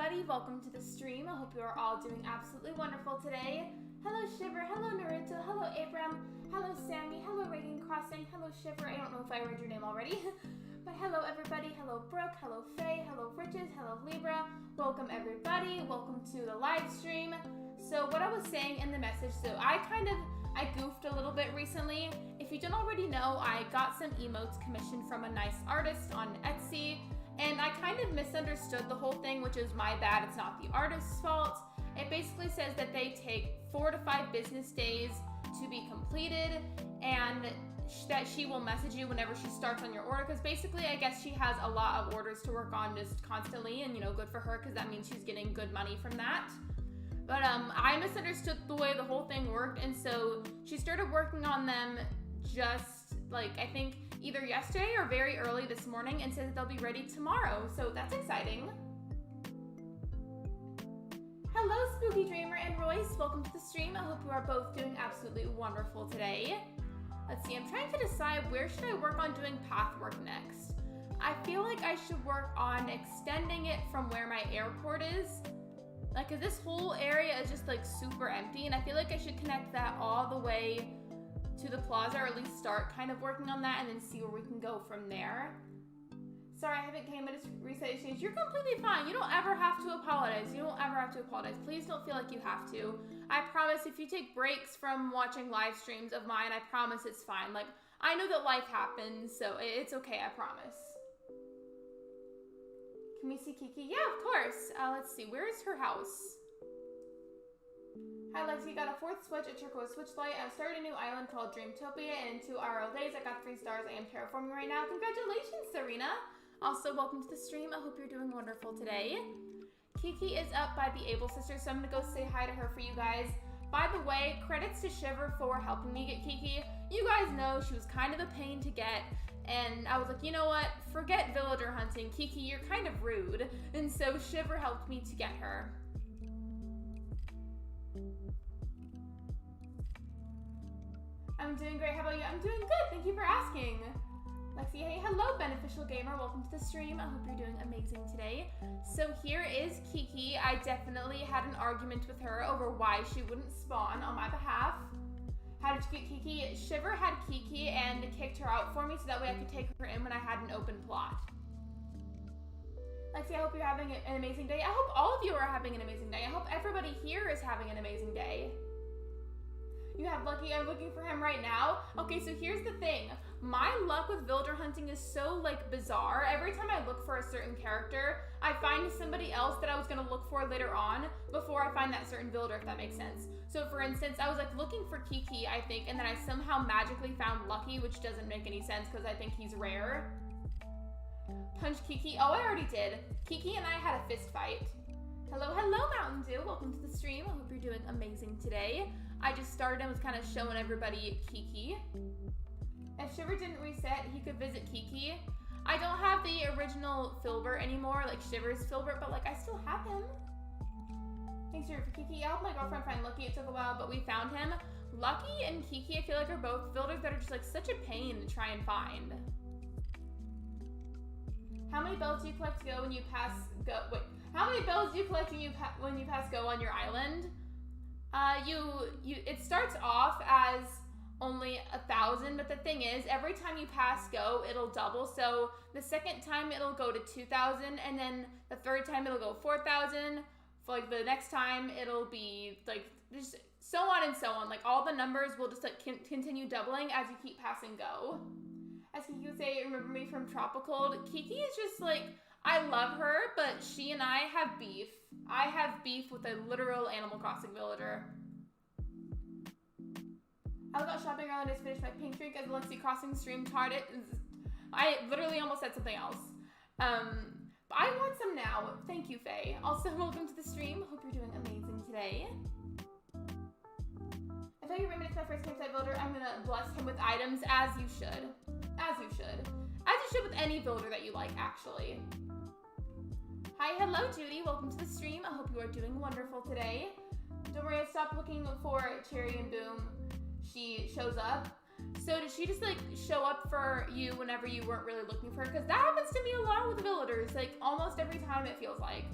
everybody, welcome to the stream. I hope you are all doing absolutely wonderful today. Hello Shiver, hello Naruto, hello Abram, hello Sammy, hello Reagan Crossing, hello Shiver, I don't know if I read your name already. But hello everybody, hello Brooke, hello Faye, hello Riches, hello Libra. Welcome everybody, welcome to the live stream. So what I was saying in the message, I goofed a little bit recently. If you don't already know, I got some emotes commissioned from a nice artist on Etsy. And I kind of misunderstood the whole thing, which is my bad. It's not the artist's fault. It basically says that they take 4 to 5 business days to be completed, and that she will message you whenever she starts on your order. Because basically, I guess she has a lot of orders to work on just constantly, and good for her because that means she's getting good money from that. But I misunderstood the way the whole thing worked, and so she started working on them just I think either yesterday or very early this morning, and said that they'll be ready tomorrow. So that's exciting. Hello Spooky Dreamer and Royce, welcome to the stream. I hope you are both doing absolutely wonderful today. Let's see, I'm trying to decide where should I work on doing path work next. I feel like I should work on extending it from where my airport is. Cause this whole area is just super empty, and I feel like I should connect that all the way to the plaza, or at least start kind of working on that and then see where we can go from there. Sorry, I haven't came, I just reset exchange. You're completely fine. You don't ever have to apologize. You don't ever have to apologize. Please don't feel like you have to. I promise if you take breaks from watching live streams of mine, I promise it's fine. I know that life happens, so it's okay, I promise. Can we see Kiki? Yeah, of course. Let's see, where is her house? Hi Lexi, got a 4th switch, a turquoise switch light. I've started a new island called Dreamtopia, and in 2 RL days I got 3 stars. I am terraforming right now. Congratulations, Serena. Also, welcome to the stream. I hope you're doing wonderful today. Kiki is up by the Able Sisters, so I'm gonna go say hi to her for you guys. By the way, credits to Shiver for helping me get Kiki. You guys know she was kind of a pain to get, and I was like, you know what? Forget villager hunting. Kiki, you're kind of rude. And so Shiver helped me to get her. I'm doing great. How about you? I'm doing good. Thank you for asking. Lexi, hey, hello, Beneficial Gamer. Welcome to the stream. I hope you're doing amazing today. So here is Kiki. I definitely had an argument with her over why she wouldn't spawn on my behalf. How did you get Kiki? Shiver had Kiki and kicked her out for me so that way I could take her in when I had an open plot. Lexi, I hope you're having an amazing day. I hope all of you are having an amazing day. I hope everybody here is having an amazing day. You have Lucky, I'm looking for him right now. Okay, so here's the thing. My luck with villager hunting is so bizarre. Every time I look for a certain character, I find somebody else that I was gonna look for later on before I find that certain villager, if that makes sense. So for instance, I was looking for Kiki, I think, and then I somehow magically found Lucky, which doesn't make any sense because I think he's rare. Punch Kiki, oh, I already did. Kiki and I had a fist fight. Hello, Mountain Dew, welcome to the stream. I hope you're doing amazing today. I just started and was kind of showing everybody Kiki. If Shiver didn't reset, he could visit Kiki. I don't have the original Filbert anymore, Shiver's Filbert, but I still have him. Thanks, Shiver, for Kiki. I helped my girlfriend find Lucky. It took a while, but we found him. Lucky and Kiki, I feel are both villagers that are just such a pain to try and find. How many bells do you collect go when you pass go? Wait, how many bells do you collect when you pass go on your island? It starts off as only 1,000, but the thing is, every time you pass go, it'll double. So the second time it'll go to 2,000, and then the third time it'll go 4,000. For the next time it'll be just so on and so on. All the numbers will just continue doubling as you keep passing go. As Kiki would say, remember me from Tropical. Kiki is just I love her, but she and I have beef. I have beef with a literal Animal Crossing villager. I was out shopping around and just finished my pink drink as the Lexi Crossing stream started. I literally almost said something else. But I want some now. Thank you, Faye. Also, welcome to the stream. Hope you're doing amazing today. If I remember it's my first campsite villager, I'm gonna bless him with items as you should. As you should. As you should with any villager that you like, actually. Hi, hello, Judy. Welcome to the stream. I hope you are doing wonderful today. Don't worry, I stopped looking for Cherry and Boom. She shows up. So did she just show up for you whenever you weren't really looking for her? Because that happens to me a lot with villagers. Almost every time it feels like.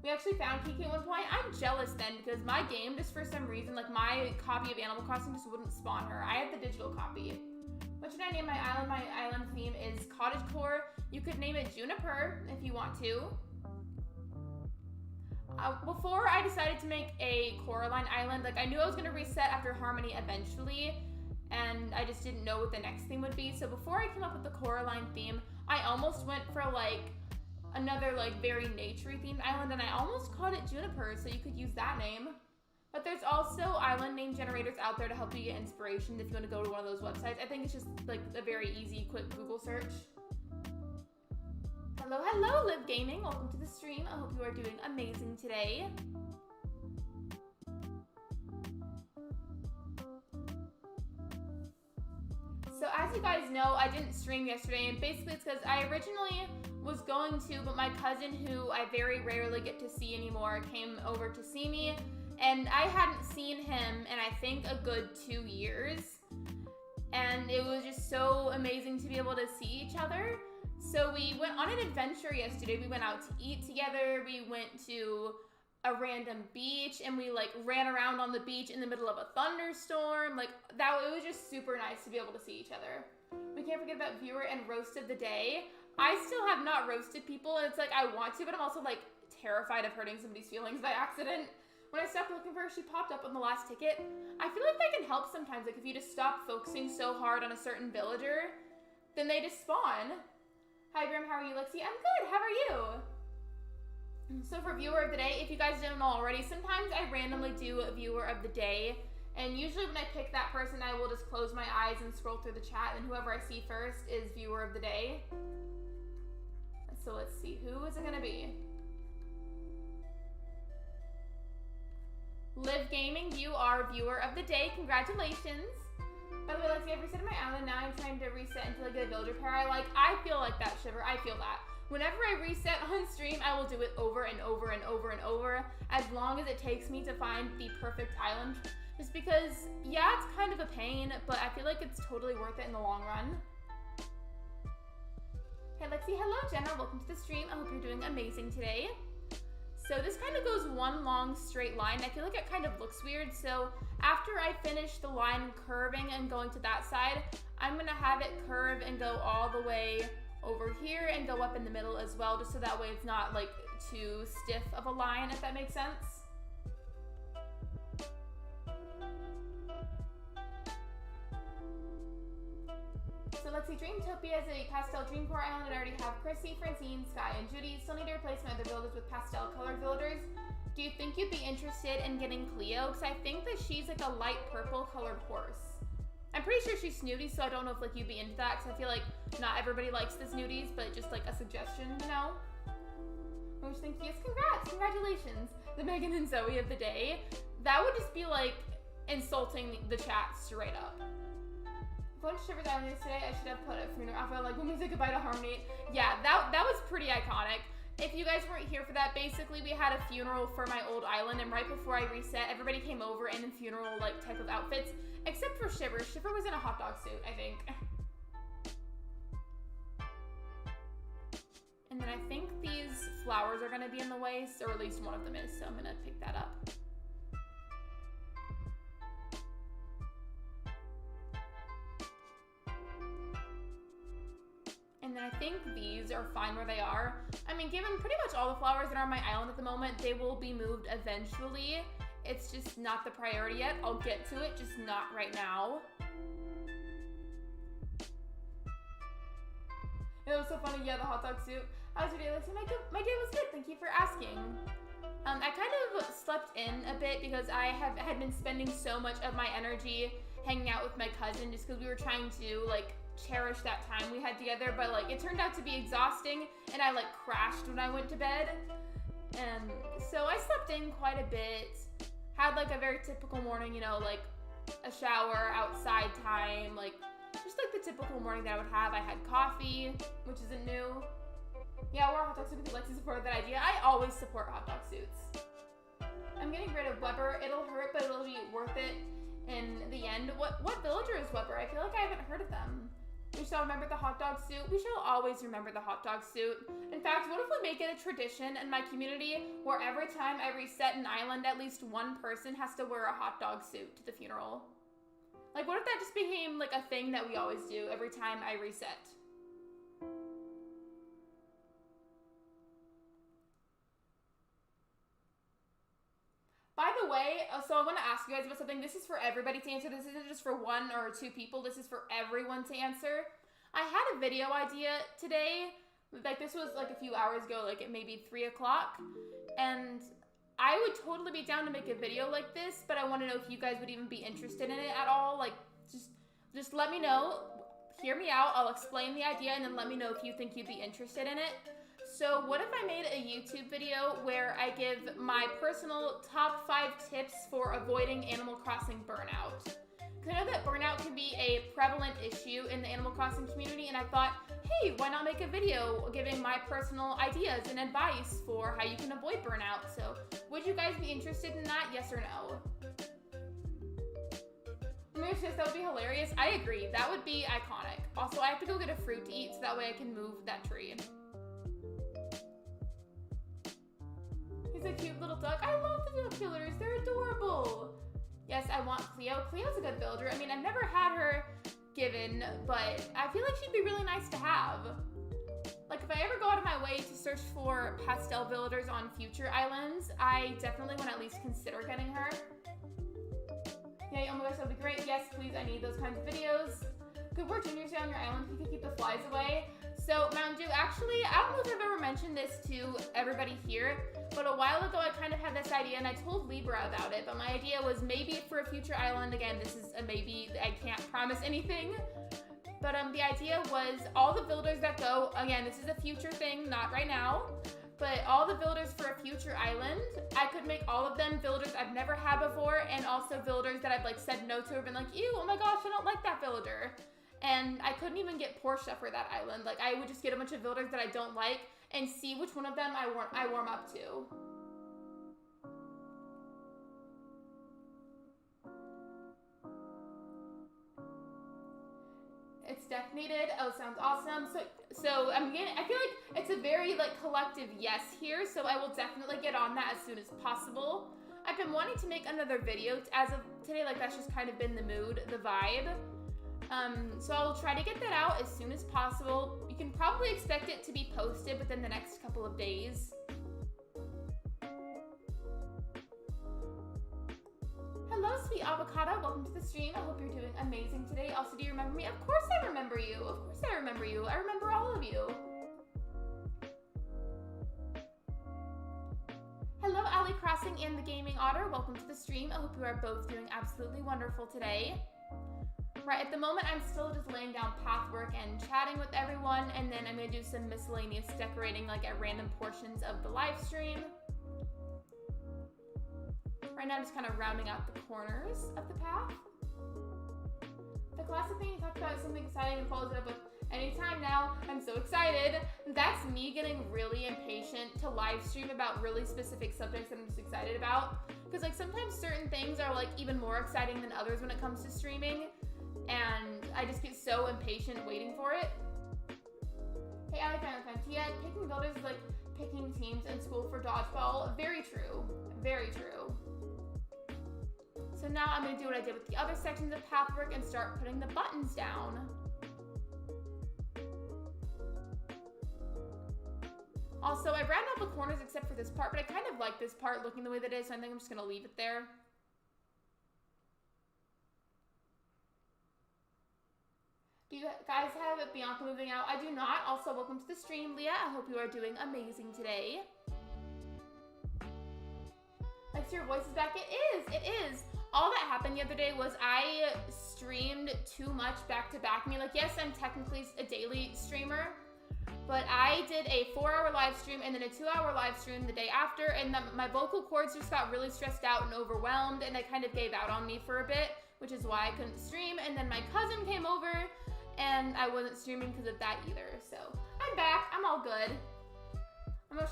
We actually found Kiki at one point. I'm jealous then because my game, just for some reason, like my copy of Animal Crossing just wouldn't spawn her. I had the digital copy. What should I name my island? My island theme is cottagecore. You could name it Juniper if you want to. Before I decided to make a Coraline Island, like I knew I was going to reset after Harmony eventually, and I just didn't know what the next theme would be. So before I came up with the Coraline theme, I almost went for like another like very nature-y themed island, and I almost called it Juniper, so you could use that name. But there's also island name generators out there to help you get inspiration if you want to go to one of those websites. I think it's just like a very easy, quick Google search. Hello, hello, Live Gaming. Welcome to the stream. I hope you are doing amazing today. So as you guys know, I didn't stream yesterday, and basically it's because I originally was going to, but my cousin, who I very rarely get to see anymore, came over to see me, and I hadn't seen him in I think a good 2 years, and it was just so amazing to be able to see each other. So we went on an adventure yesterday. We went out to eat together. We went to a random beach, and we like ran around on the beach in the middle of a thunderstorm. Like that, it was just super nice to be able to see each other. We can't forget about viewer and roast of the day. I still have not roasted people, and it's like I want to, but I'm also like terrified of hurting somebody's feelings by accident. When I stopped looking for her, she popped up on the last ticket. I feel like that can help sometimes. Like if you just stop focusing so hard on a certain villager, then they just spawn. Hi Brim, how are you, Lexi? I'm good, how are you? So for viewer of the day, if you guys don't know already, sometimes I randomly do a viewer of the day, and usually when I pick that person, I will just close my eyes and scroll through the chat, and whoever I see first is viewer of the day. So let's see, who is it gonna be? Live Gaming, you are viewer of the day, congratulations. By the way, Lexi, I've reset my island, now I'm trying to reset until I get a villager pair. I feel like that, Shiver, I feel that. Whenever I reset on stream, I will do it over and over and over and over, as long as it takes me to find the perfect island. Just because, yeah, it's kind of a pain, but I feel like it's totally worth it in the long run. Hey Lexi, hello Jenna, welcome to the stream. I hope you're doing amazing today. So this kind of goes one long straight line. I feel like it kind of looks weird, so after I finish the line curving and going to that side, I'm gonna have it curve and go all the way over here and go up in the middle as well, just so that way it's not like too stiff of a line, if that makes sense. So let's see, Dreamtopia is a pastel dream core island. I already have Chrissy, Francine, Sky, and Judy. Still need to replace my other villagers with pastel colored villagers. Do you think you'd be interested in getting Cleo? Because I think that she's like a light purple colored horse. I'm pretty sure she's snooty, so I don't know if like you'd be into that, because I feel like not everybody likes the snooties, but just like a suggestion, you know? Which think yes, congrats, congratulations. The Megan and Zoe of the day. That would just be like insulting the chat straight up. Bunch of Shivers Island yesterday, I should have put a funeral outfit like when we say goodbye to Harmony. Yeah, that was pretty iconic. If you guys weren't here for that, basically we had a funeral for my old island, and right before I reset, everybody came over in funeral like type of outfits, except for Shiver. Shiver was in a hot dog suit, I think. And then I think these flowers are gonna be in the way, or at least one of them is, so I'm gonna pick that up. And then I think these are fine where they are. I mean, given pretty much all the flowers that are on my island at the moment, they will be moved eventually. It's just not the priority yet. I'll get to it, just not right now. It was so funny, yeah, the hot dog suit. How's your day, Lexi? My day was good, thank you for asking. I kind of slept in a bit because I had been spending so much of my energy hanging out with my cousin just because we were trying to, like, cherish that time we had together, but like it turned out to be exhausting, and I like crashed when I went to bed, and so I slept in quite a bit, had like a very typical morning, you know, like a shower, outside time, like just like the typical morning that I would have. I had coffee, which isn't new. Yeah, I wore a hot dog suit because Lexi supported that idea. I always support hot dog suits. I'm getting rid of Weber. It'll hurt, but it'll be worth it in the end. What villager is Weber? I feel like I haven't heard of them. We shall remember the hot dog suit. We shall always remember the hot dog suit. In fact, what if we make it a tradition in my community where every time I reset an island, at least one person has to wear a hot dog suit to the funeral? Like, what if that just became like a thing that we always do every time I reset? By the way, so I want to ask you guys about something. This is for everybody to answer. This isn't just for one or two people. This is for everyone to answer. I had a video idea today. Like, this was like a few hours ago, like at maybe 3 o'clock. And I would totally be down to make a video like this, but I want to know if you guys would even be interested in it at all. Like, just let me know. Hear me out. I'll explain the idea, and then let me know if you think you'd be interested in it. So what if I made a YouTube video where I give my personal top 5 tips for avoiding Animal Crossing burnout? Because I know that burnout can be a prevalent issue in the Animal Crossing community, and I thought, hey, why not make a video giving my personal ideas and advice for how you can avoid burnout? So would you guys be interested in that, yes or no? That would be hilarious. I agree. That would be iconic. Also, I have to go get a fruit to eat so that way I can move that tree. He's a cute little duck. I love the duck killers. They're adorable. Yes, I want Cleo. Cleo's a good builder. I mean, I've never had her given, but I feel like she'd be really nice to have. Like, if I ever go out of my way to search for pastel builders on future islands, I definitely want to at least consider getting her. Yay, oh my gosh, that would be great. Yes, please, I need those kinds of videos. Good work, Junior. Stay on your island. You can keep the flies away. So, Mountain Dew, actually, I don't know if I've ever mentioned this to everybody here, but a while ago I kind of had this idea, and I told Libra about it, but my idea was maybe for a future island. Again, this is a maybe. I can't promise anything. But the idea was all the builders that go, again, this is a future thing, not right now, but all the builders for a future island, I could make all of them builders I've never had before, and also builders that I've like said no to or been like, ew, oh my gosh, I don't like that builder. And I couldn't even get Portia for that island. Like, I would just get a bunch of builders that I don't like and see which one of them I warm up to. It's death needed. Oh, sounds awesome. So I feel like it's a very like collective yes here. So I will definitely get on that as soon as possible. I've been wanting to make another video as of today. Like, that's just kind of been the mood, the vibe. So I'll try to get that out as soon as possible. You can probably expect it to be posted within the next couple of days. Hello, sweet avocado. Welcome to the stream. I hope you're doing amazing today. Also, do you remember me? Of course I remember you. Of course I remember you. I remember all of you. Hello, Alley Crossing and the Gaming Otter. Welcome to the stream. I hope you are both doing absolutely wonderful today. Right, at the moment, I'm still just laying down pathwork and chatting with everyone, and then I'm going to do some miscellaneous decorating, like at random portions of the live stream. Right now, I'm just kind of rounding out the corners of the path. The classic thing you talked about is something exciting and follows it up with anytime now. I'm so excited. That's me getting really impatient to live stream about really specific subjects that I'm just excited about. Because like sometimes certain things are like even more exciting than others when it comes to streaming. And I just get so impatient waiting for it. Hey, I found Tia. Picking builders is like picking teams in school for dodgeball. Very true. Very true. So now I'm going to do what I did with the other sections of pathwork and start putting the buttons down. Also, I rounded out the corners except for this part, but I kind of like this part looking the way that it is, so I think I'm just going to leave it there. Do you guys have Bianca moving out? I do not. Also, welcome to the stream, Leah. I hope you are doing amazing today. Like, your voice is back. It is. It is. All that happened the other day was I streamed too much back to back. I mean, like, yes, I'm technically a daily streamer, but I did a 4-hour live stream and then a 2-hour live stream the day after, and my vocal cords just got really stressed out and overwhelmed, and they kind of gave out on me for a bit, which is why I couldn't stream. And then my cousin came over, and I wasn't streaming because of that either. So I'm back. I'm all good.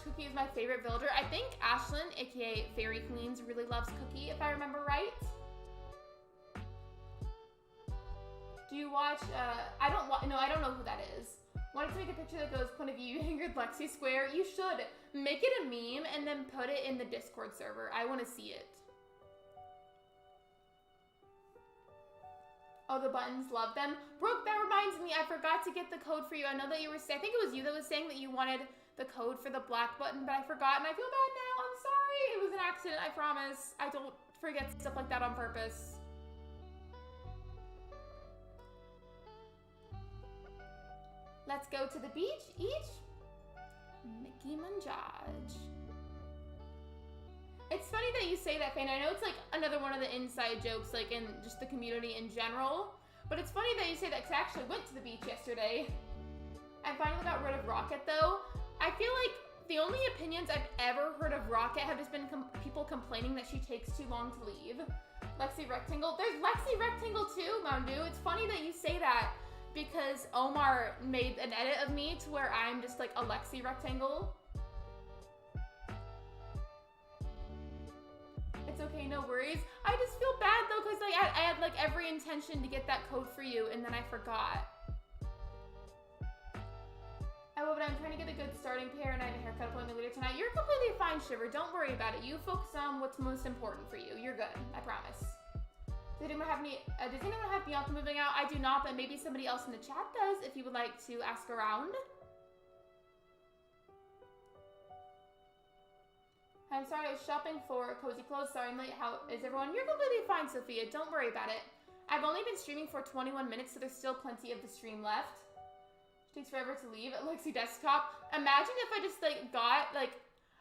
Cookie is my favorite builder. I think Ashlyn, aka Fairy Queens, really loves Cookie, if I remember right. Do you watch, I don't know who that is. Wanted to make a picture that goes, point of view, you angered Lexi Square. You should. Make it a meme and then put it in the Discord server. I want to see it. Oh, the buttons, love them. Brooke, that reminds me, I forgot to get the code for you. I know that you were, I think it was you that was saying that you wanted the code for the black button, but I forgot and I feel bad now. I'm sorry. It was an accident, I promise. I don't forget stuff like that on purpose. Let's go to the beach, each. Mickey Manjaj. It's funny that you say that, Fane. I know it's like another one of the inside jokes, like in just the community in general. But it's funny that you say that because I actually went to the beach yesterday. I finally got rid of Rocket though. I feel like the only opinions I've ever heard of Rocket have just been people complaining that she takes too long to leave. Lexi Rectangle. There's Lexi Rectangle too, Moundu. It's funny that you say that because Omar made an edit of me to where I'm just like a Lexi Rectangle. It's okay, no worries. I just feel bad though, because like, I had like every intention to get that code for you, and then I forgot. I will, but I'm trying to get a good starting pair, and I have a haircut appointment later tonight. You're completely fine, Shiver. Don't worry about it. You focus on what's most important for you. You're good. I promise. Does anyone have Bianca moving out? I do not, but maybe somebody else in the chat does if you would like to ask around. I'm sorry, I was shopping for cozy clothes. Sorry I'm late. How is everyone? You're completely fine, Sophia. Don't worry about it. I've only been streaming for 21 minutes, so there's still plenty of the stream left. It takes forever to leave at Lexi desktop. Imagine if I just like got like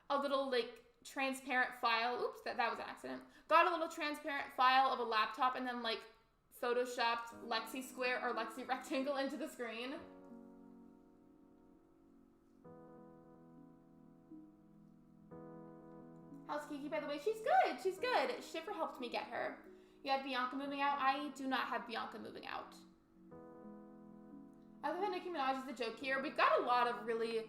a little like transparent file. Oops, that was an accident. Got a little transparent file of a laptop and then like photoshopped Lexi Square or Lexi Rectangle into the screen. How's Kiki, by the way? She's good. She's good. Shiver helped me get her. You have Bianca moving out? I do not have Bianca moving out. Other than Nicki Minaj is the joke here, we've got a lot of really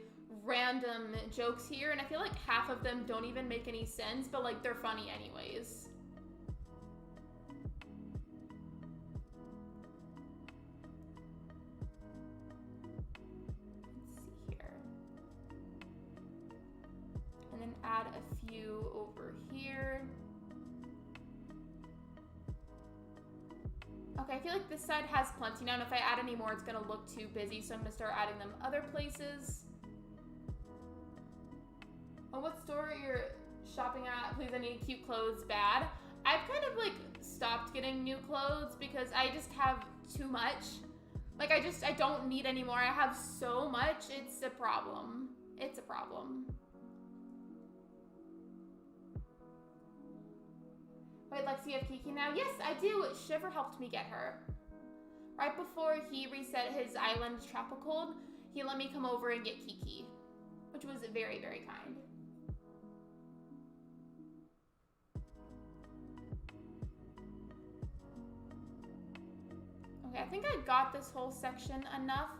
random jokes here, and I feel like half of them don't even make any sense, but like they're funny anyways. And then add a few over here. Okay, I feel like this side has plenty now, and if I add any more, it's gonna look too busy, so I'm gonna start adding them other places. Oh, what store you're shopping at? Please, I need cute clothes bad. I've kind of like stopped getting new clothes because I just have too much. Like I don't need any more. I have so much, it's a problem. It's a problem. Wait, Lexi, you have Kiki now? Yes, I do. Shiver helped me get her. Right before he reset his island tropical, he let me come over and get Kiki, which was very, very kind. Okay, I think I got this whole section enough.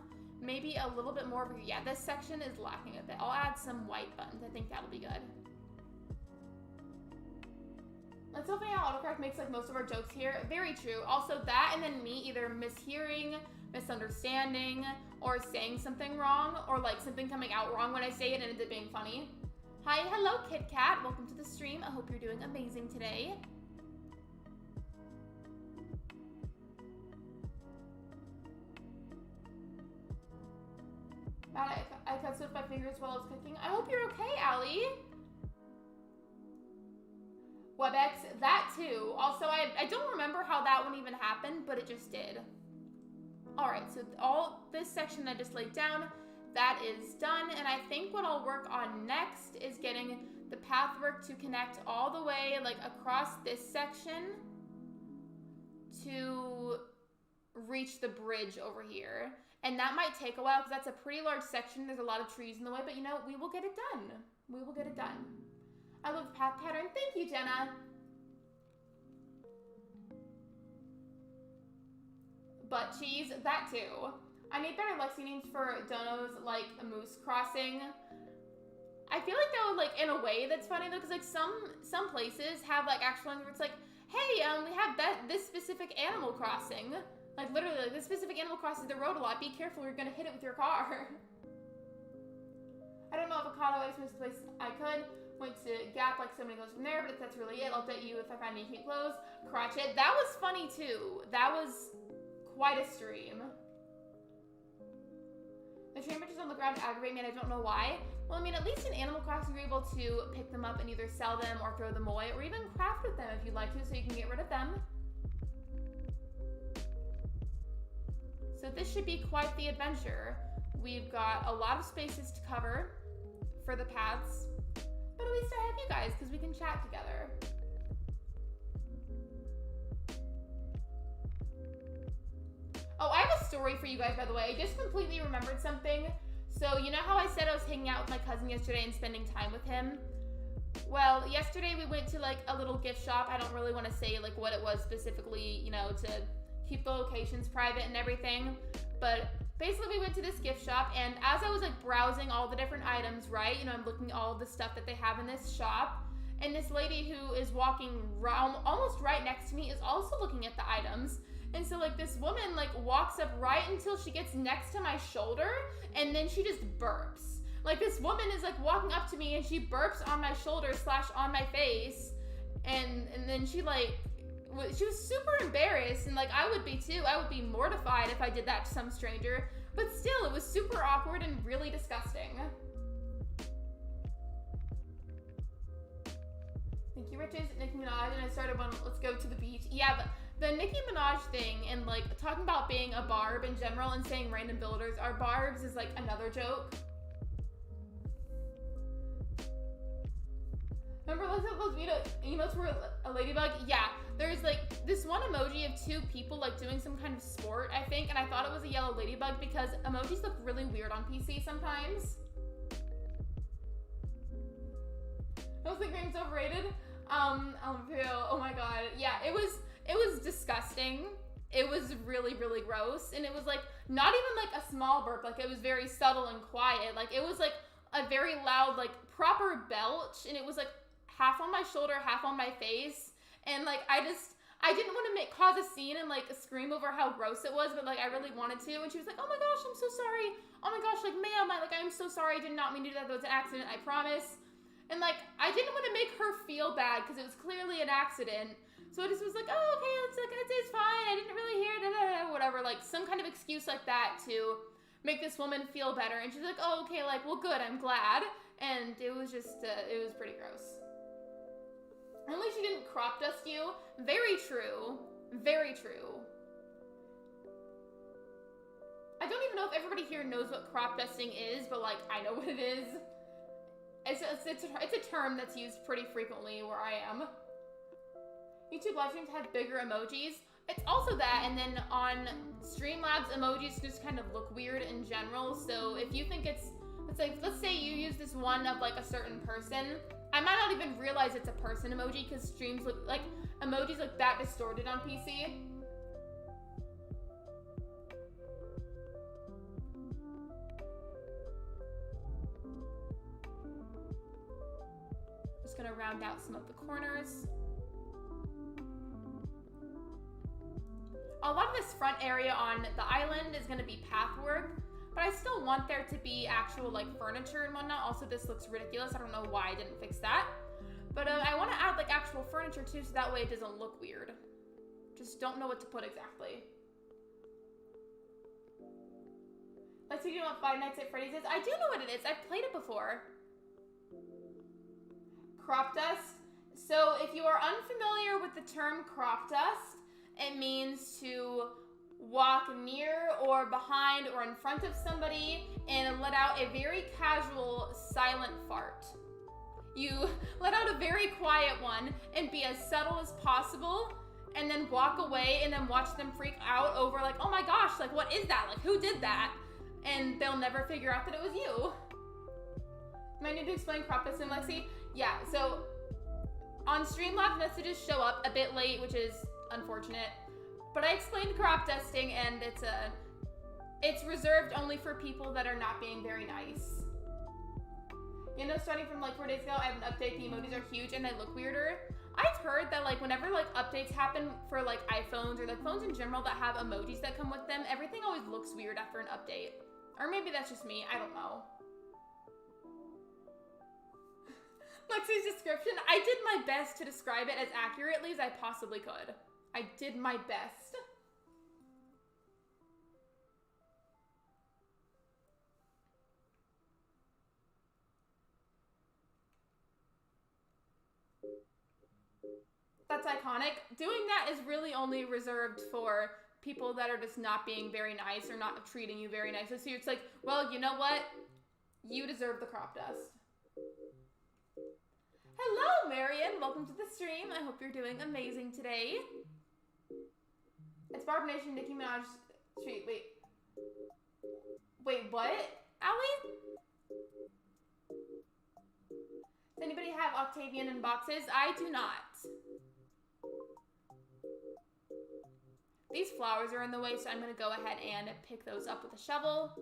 Maybe a little bit more over here. Yeah, this section is lacking a bit. I'll add some white buttons. I think that'll be good. Let's hope autocorrect makes like most of our jokes here. Very true. Also that and then me either mishearing, misunderstanding, or saying something wrong, or like something coming out wrong when I say it and it being funny. Hi, hello Kit Kat. Welcome to the stream. I hope you're doing amazing today. I cut with my fingers while I was cooking. I hope you're okay, Allie. WebEx, that too. Also, I don't remember how that one even happened, but it just did. Alright, so all this section I just laid down, that is done. And I think what I'll work on next is getting the pathwork to connect all the way like across this section to reach the bridge over here. And that might take a while because that's a pretty large section. There's a lot of trees in the way, but you know, we will get it done. We will get it done. I love the path pattern. Thank you, Jenna. Butt cheese, that too. I need better Lexi names for donos like a moose crossing. I feel like that would like, in a way that's funny though, because like some places have like actual ones where it's like, hey, we have this specific animal crossing. Like literally, like this specific animal crosses the road a lot. Be careful, you're gonna hit it with your car. I don't know avocado. I just missed the place I could. Went to Gap, like so many goes from there, but that's really it. I'll bet you if I find any cute clothes. Crotchet. That was funny too. That was quite a stream. The train bridges on the ground aggravate me and I don't know why. Well, I mean, at least in Animal Crossing, you're able to pick them up and either sell them or throw them away or even craft with them if you'd like to, so you can get rid of them. So this should be quite the adventure. We've got a lot of spaces to cover for the paths, but at least I have you guys because we can chat together. Oh, I have a story for you guys, by the way. I just completely remembered something. So, you know how I said I was hanging out with my cousin yesterday and spending time with him? Well, yesterday we went to like a little gift shop. I don't really want to say like what it was specifically, you know, to keep the locations private and everything. But basically we went to this gift shop, and as I was like browsing all the different items, right? You know, I'm looking at all the stuff that they have in this shop. And this lady who is walking almost right next to me is also looking at the items. And so like this woman like walks up right until she gets next to my shoulder, and then she just burps. Like this woman is like walking up to me and she burps on my shoulder / on my face. And then she like, she was super embarrassed, and like I would be too. I would be mortified if I did that to some stranger. But still, it was super awkward and really disgusting. Thank you, Riches. Nicki Minaj, and I started one, let's go to the beach. Yeah, but the Nicki Minaj thing and like talking about being a barb in general and saying random builders are barbs is like another joke. Remember those emotes were a ladybug? Yeah, there's like this one emoji of two people like doing some kind of sport, I think, and I thought it was a yellow ladybug because emojis look really weird on PC sometimes. I don't think game's overrated. Oh my god. Yeah, it was disgusting. It was really, really gross. And it was like, not even like a small burp. Like it was very subtle and quiet. Like it was like a very loud, like proper belch. And it was like half on my shoulder, half on my face. And like, I didn't want to cause a scene and like scream over how gross it was, but like I really wanted to. And she was like, oh my gosh, I'm so sorry. Oh my gosh, like ma'am, I'm so sorry. I did not mean to do that. That was an accident, I promise. And like, I didn't want to make her feel bad because it was clearly an accident. So I just was like, oh, okay, it's fine. I didn't really hear it, whatever. Like some kind of excuse like that to make this woman feel better. And she's like, oh, okay, like, well, good, I'm glad. And it was just, it was pretty gross. Only she didn't crop dust you. Very true. Very true. I don't even know if everybody here knows what crop dusting is, but like, I know what it is. It's a term that's used pretty frequently where I am. YouTube live streams have bigger emojis. It's also that, and then on Streamlabs, emojis just kind of look weird in general. So if you think it's like, let's say you use this one of like a certain person, I might not even realize it's a person emoji because streams look like emojis look that distorted on PC. Just gonna round out some of the corners. A lot of this front area on the island is gonna be pathwork, but I still want there to be actual like furniture and whatnot. Also, this looks ridiculous. I don't know why I didn't fix that. But I wanna add like actual furniture too, so that way it doesn't look weird. Just don't know what to put exactly. Let's see, do you know what Five Nights at Freddy's is? I do know what it is. I've played it before. Crop dust. So if you are unfamiliar with the term crop dust, it means to walk near or behind or in front of somebody and let out a very casual silent fart. You let out a very quiet one and be as subtle as possible, and then walk away and then watch them freak out over like, oh my gosh, like what is that? Like who did that? And they'll never figure out that it was you. Am I need to explain crop dusting, Lexi? Yeah, so on Streamlabs messages show up a bit late, which is unfortunate. But I explained crop dusting, and it's reserved only for people that are not being very nice. You know, starting from like 4 days ago, I have an update. The emojis are huge and they look weirder. I I've heard that like whenever like updates happen for like iPhones or like phones in general that have emojis that come with them, everything always looks weird after an update. Or maybe that's just me, I don't know. Lexi's description, I did my best to describe it as accurately as I possibly could. I did my best. That's iconic. Doing that is really only reserved for people that are just not being very nice or not treating you very nicely. So it's like, well, you know what? You deserve the crop dust. Hello, Marion. Welcome to the stream. I hope you're doing amazing today. It's Barb Nation, Nicki Minaj Street. Wait, what? Allie? Does anybody have Octavian in boxes? I do not. These flowers are in the way, so I'm going to go ahead and pick those up with a shovel.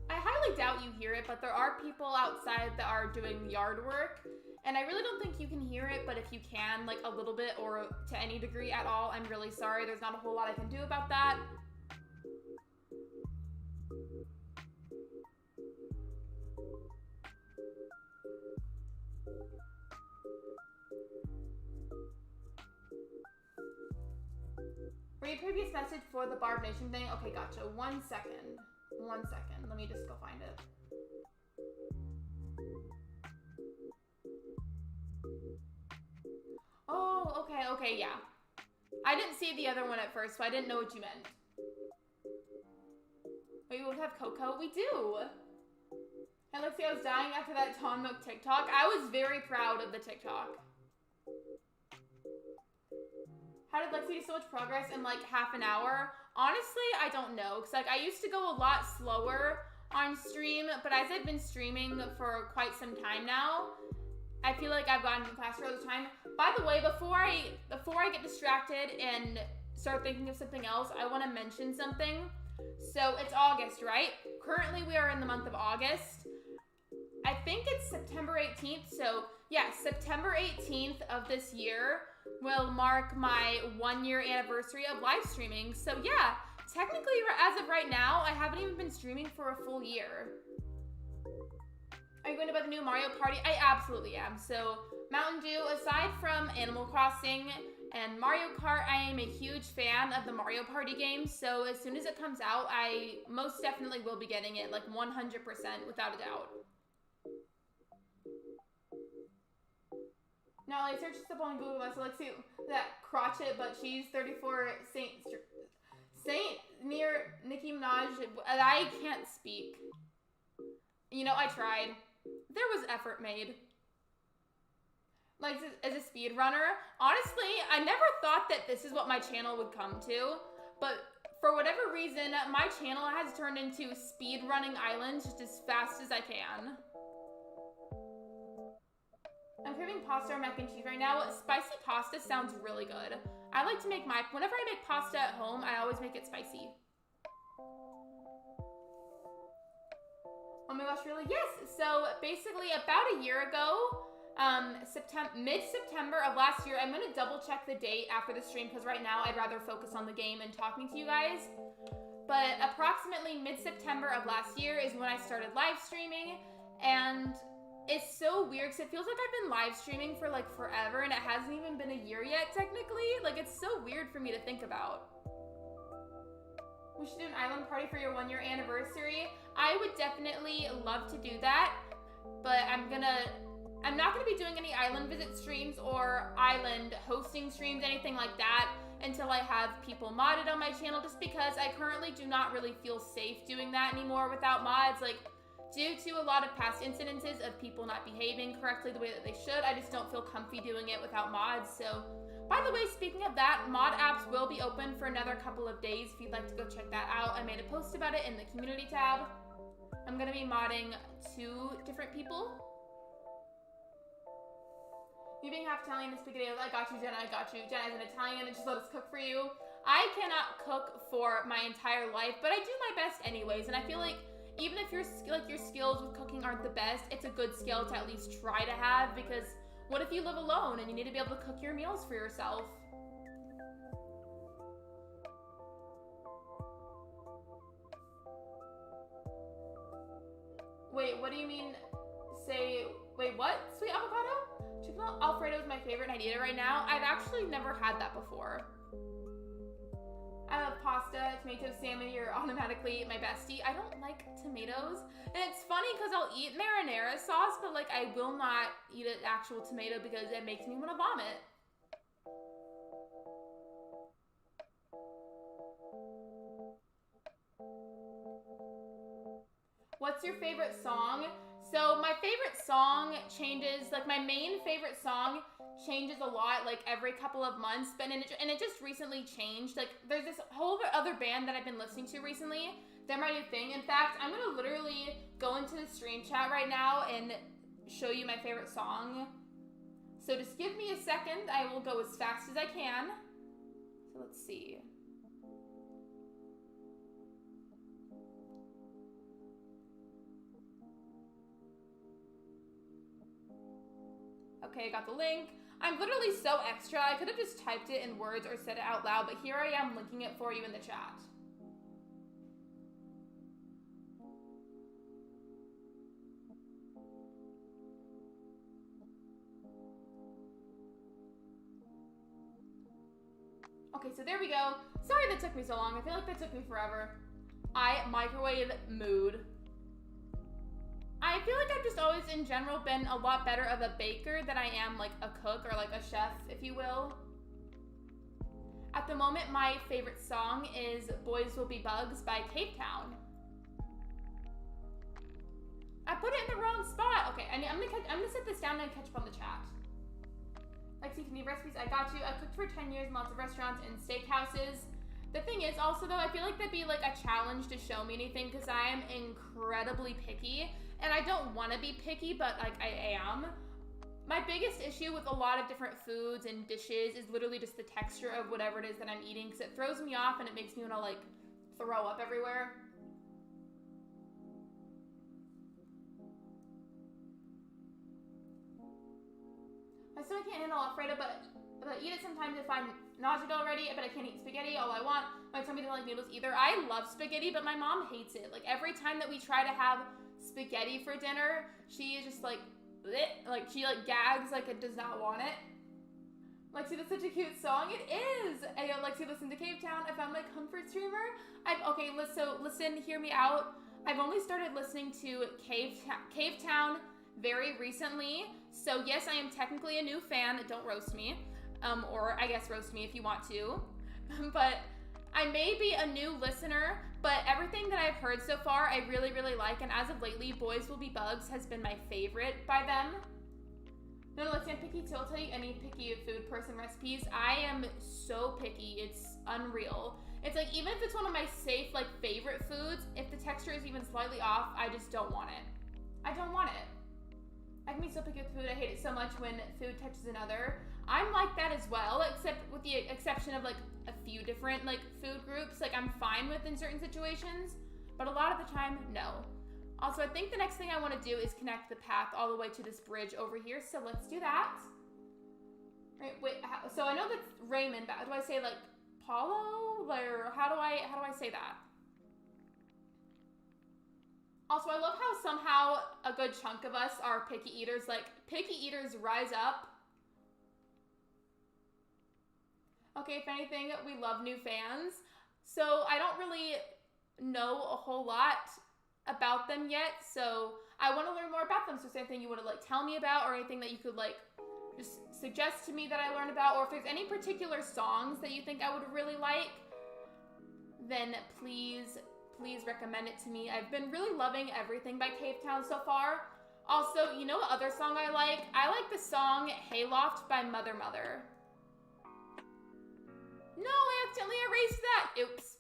I highly doubt you hear it, but there are people outside that are doing yard work, and I really don't think you can hear it, but if you can, like a little bit or to any degree at all, I'm really sorry. There's not a whole lot I can do about that. Read previous message for the Barb Nation thing. Okay, gotcha. 1 second. 1 second. Let me just go find it. Oh, okay, yeah. I didn't see the other one at first, so I didn't know what you meant. Wait, we both have cocoa? We do! And Lexi, I was dying after that Tom Nook TikTok. I was very proud of the TikTok. How did Lexi do so much progress in like half an hour? Honestly, I don't know. Cause like I used to go a lot slower on stream, but as I've been streaming for quite some time now, I feel like I've gotten faster all the time. By the way, before I get distracted and start thinking of something else, I want to mention something. So it's August, right? Currently we are in the month of August. I think it's September 18th. So yeah, September 18th of this year will mark my 1-year anniversary of live streaming. So yeah, technically as of right now, I haven't even been streaming for a full year. Are you going to buy the new Mario Party? I absolutely am. So Mountain Dew, aside from Animal Crossing and Mario Kart, I am a huge fan of the Mario Party game. So as soon as it comes out, I most definitely will be getting it, like 100% without a doubt. Now, I searched this up on Google, so let's see that crotchet, but she's 34 Saint near Nicki Minaj. I can't speak. You know, I tried. There was effort made. Like, as a speedrunner, honestly, I never thought that this is what my channel would come to, but for whatever reason, my channel has turned into speedrunning islands just as fast as I can. I'm craving pasta or mac and cheese right now. Spicy pasta sounds really good. I like to make whenever I make pasta at home, I always make it spicy. Oh my gosh, really? Yes. So basically about a year ago, mid-September of last year, I'm going to double check the date after the stream because right now I'd rather focus on the game and talking to you guys. But approximately mid-September of last year is when I started live streaming, and it's so weird because it feels like I've been live streaming for like forever and it hasn't even been a year yet technically. Like it's so weird for me to think about. We should do an island party for your 1-year anniversary. I would definitely love to do that, but I'm not gonna be doing any island visit streams or island hosting streams, anything like that, until I have people modded on my channel, just because I currently do not really feel safe doing that anymore without mods. Like, due to a lot of past incidences of people not behaving correctly the way that they should, I just don't feel comfy doing it without mods. So, by the way, speaking of that, mod apps will be open for another couple of days if you'd like to go check that out. I made a post about it in the community tab. I'm gonna be modding 2 different people. You being half Italian and spaghetti, I got you, Jenna, I got you. Jenna is an Italian and just let us cook for you. I cannot cook for my entire life, but I do my best anyways. And I feel like even if your skills with cooking aren't the best, it's a good skill to at least try to have, because what if you live alone and you need to be able to cook your meals for yourself? Wait, what do you mean? Wait, what? Sweet avocado? Chicken Alfredo is my favorite and I'd eat it right now. I've actually never had that before. I love pasta, tomato, salmon, you're automatically my bestie. I don't like tomatoes. And it's funny because I'll eat marinara sauce, but like I will not eat an actual tomato because it makes me want to vomit. What's your favorite song? So my favorite song changes, like my main favorite song changes a lot, like every couple of months, but and it just recently changed. Like there's this whole other band that I've been listening to recently. They're my new thing. In fact, I'm gonna literally go into the stream chat right now and show you my favorite song. So just give me a second. I will go as fast as I can. So let's see. Okay, I got the link. I'm literally so extra. I could have just typed it in words or said it out loud, but here I am linking it for you in the chat. Okay, so there we go. Sorry that took me so long. I feel like that took me forever. Microwave mood. I feel like I've just always, in general, been a lot better of a baker than I am, like, a cook or, like, a chef, if you will. At the moment, my favorite song is Boys Will Be Bugs by Cape Town. I put it in the wrong spot. Okay, I'm gonna set this down and catch up on the chat. Lexi, if you need recipes, I got you. I cooked for 10 years in lots of restaurants and steakhouses. The thing is, also, though, I feel like that'd be, like, a challenge to show me anything because I am incredibly picky. And I don't want to be picky, but like I am. My biggest issue with a lot of different foods and dishes is literally just the texture of whatever it is that I'm eating, because it throws me off and it makes me want to like throw up everywhere. I still can't handle Alfredo, but I eat it sometimes if I'm nauseous already, but I can't eat spaghetti all I want. My tummy doesn't like noodles either. I love spaghetti, but my mom hates it. Like every time that we try to have spaghetti for dinner, she is just like, bleh, like she like gags, like it does not want it. Lexi, that's such a cute song. It is. Hey, Lexi, listen to Cape Town. I found my comfort streamer. Listen, hear me out. I've only started listening to Cave Town very recently. So yes, I am technically a new fan. Don't roast me. Or I guess roast me if you want to. But I may be a new listener, but everything that I've heard so far, I really, really like. And as of lately, Boys Will Be Bugs has been my favorite by them. No, Lexi, I'm picky too. I'll tell you any picky food person recipes. I am so picky. It's unreal. It's like, even if it's one of my safe, like, favorite foods, if the texture is even slightly off, I just don't want it. I don't want it. I can be so picky with food. I hate it so much when food touches another. I'm like that as well, except with the exception of like a few different like food groups. Like I'm fine with in certain situations, but a lot of the time, no. Also, I think the next thing I want to do is connect the path all the way to this bridge over here. So let's do that. Right, wait. So I know that's Raymond, but do I say like Paulo? Or how do I say that? Also, I love how somehow a good chunk of us are picky eaters. Like picky eaters rise up. Okay, if anything, we love new fans. So I don't really know a whole lot about them yet. So I want to learn more about them. So is there anything you want to like tell me about, or anything that you could like just suggest to me that I learn about, or if there's any particular songs that you think I would really like, then please recommend it to me. I've been really loving everything by Cave Town so far. Also, you know what other song I like? I like the song Hayloft by Mother Mother. No, I accidentally erased that. Oops.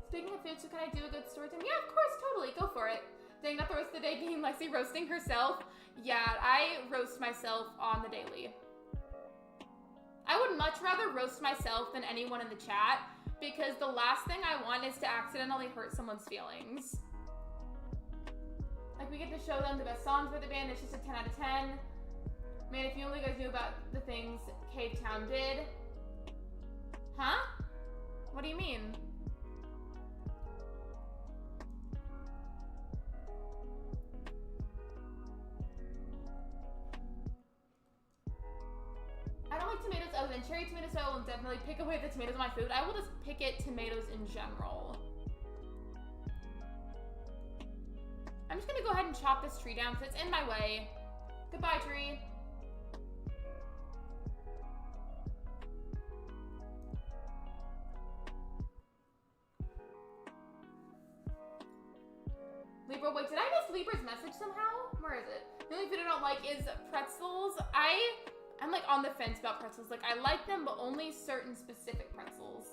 Speaking of food, so can I do a good story time? Yeah, of course, totally. Go for it. Dang, not the rest of the day being Lexi roasting herself. Yeah, I roast myself on the daily. much rather roast myself than anyone in the chat, because the last thing I want is to accidentally hurt someone's feelings. Like, we get to show them the best songs for the band. It's just a 10 out of 10. Man, if you only guys knew about the things Cave Town did. Huh? What do you mean? I don't like tomatoes other than cherry tomatoes, so I will definitely pick away the tomatoes in my food. I will just pick it tomatoes in general. I'm just gonna go ahead and chop this tree down because it's in my way. Goodbye, tree. Libra, wait, did I miss Libra's message somehow? Where is it? The only food I don't like is pretzels. I'm like on the fence about pretzels. Like, I like them, but only certain specific pretzels.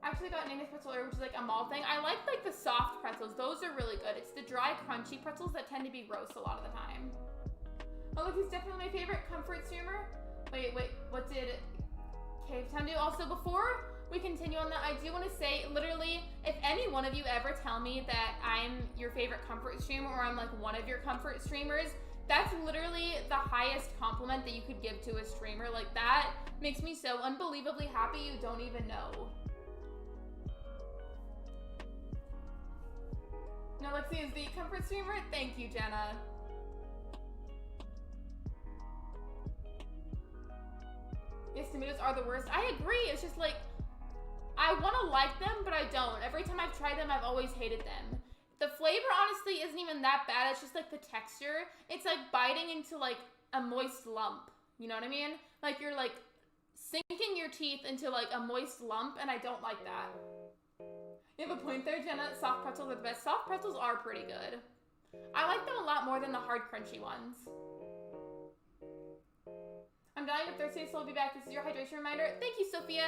I actually got Nana's pretzel, which is like a mall thing. I like the soft pretzels. Those are really good. It's the dry, crunchy pretzels that tend to be gross a lot of the time. Oh, look, he's definitely my favorite comfort streamer. Wait, what did Cave Town do? Also, before we continue on that, I do want to say, literally, if any one of you ever tell me that I'm your favorite comfort streamer or I'm like one of your comfort streamers, that's literally the highest compliment that you could give to a streamer. Like, that makes me so unbelievably happy you don't even know. No, Lexi is the comfort streamer. Thank you, Jenna. Yes, tomatoes are the worst. I agree. It's just like, I want to like them, but I don't. Every time I've tried them, I've always hated them. The flavor, honestly, isn't even that bad. It's just like the texture. It's like biting into like a moist lump. You know what I mean? Like, you're like sinking your teeth into like a moist lump, and I don't like that. You have a point there, Jenna. Soft pretzels are the best. Soft pretzels are pretty good. I like them a lot more than the hard, crunchy ones. I'm dying of thirsty, so I'll be back. This is your hydration reminder. Thank you, Sophia.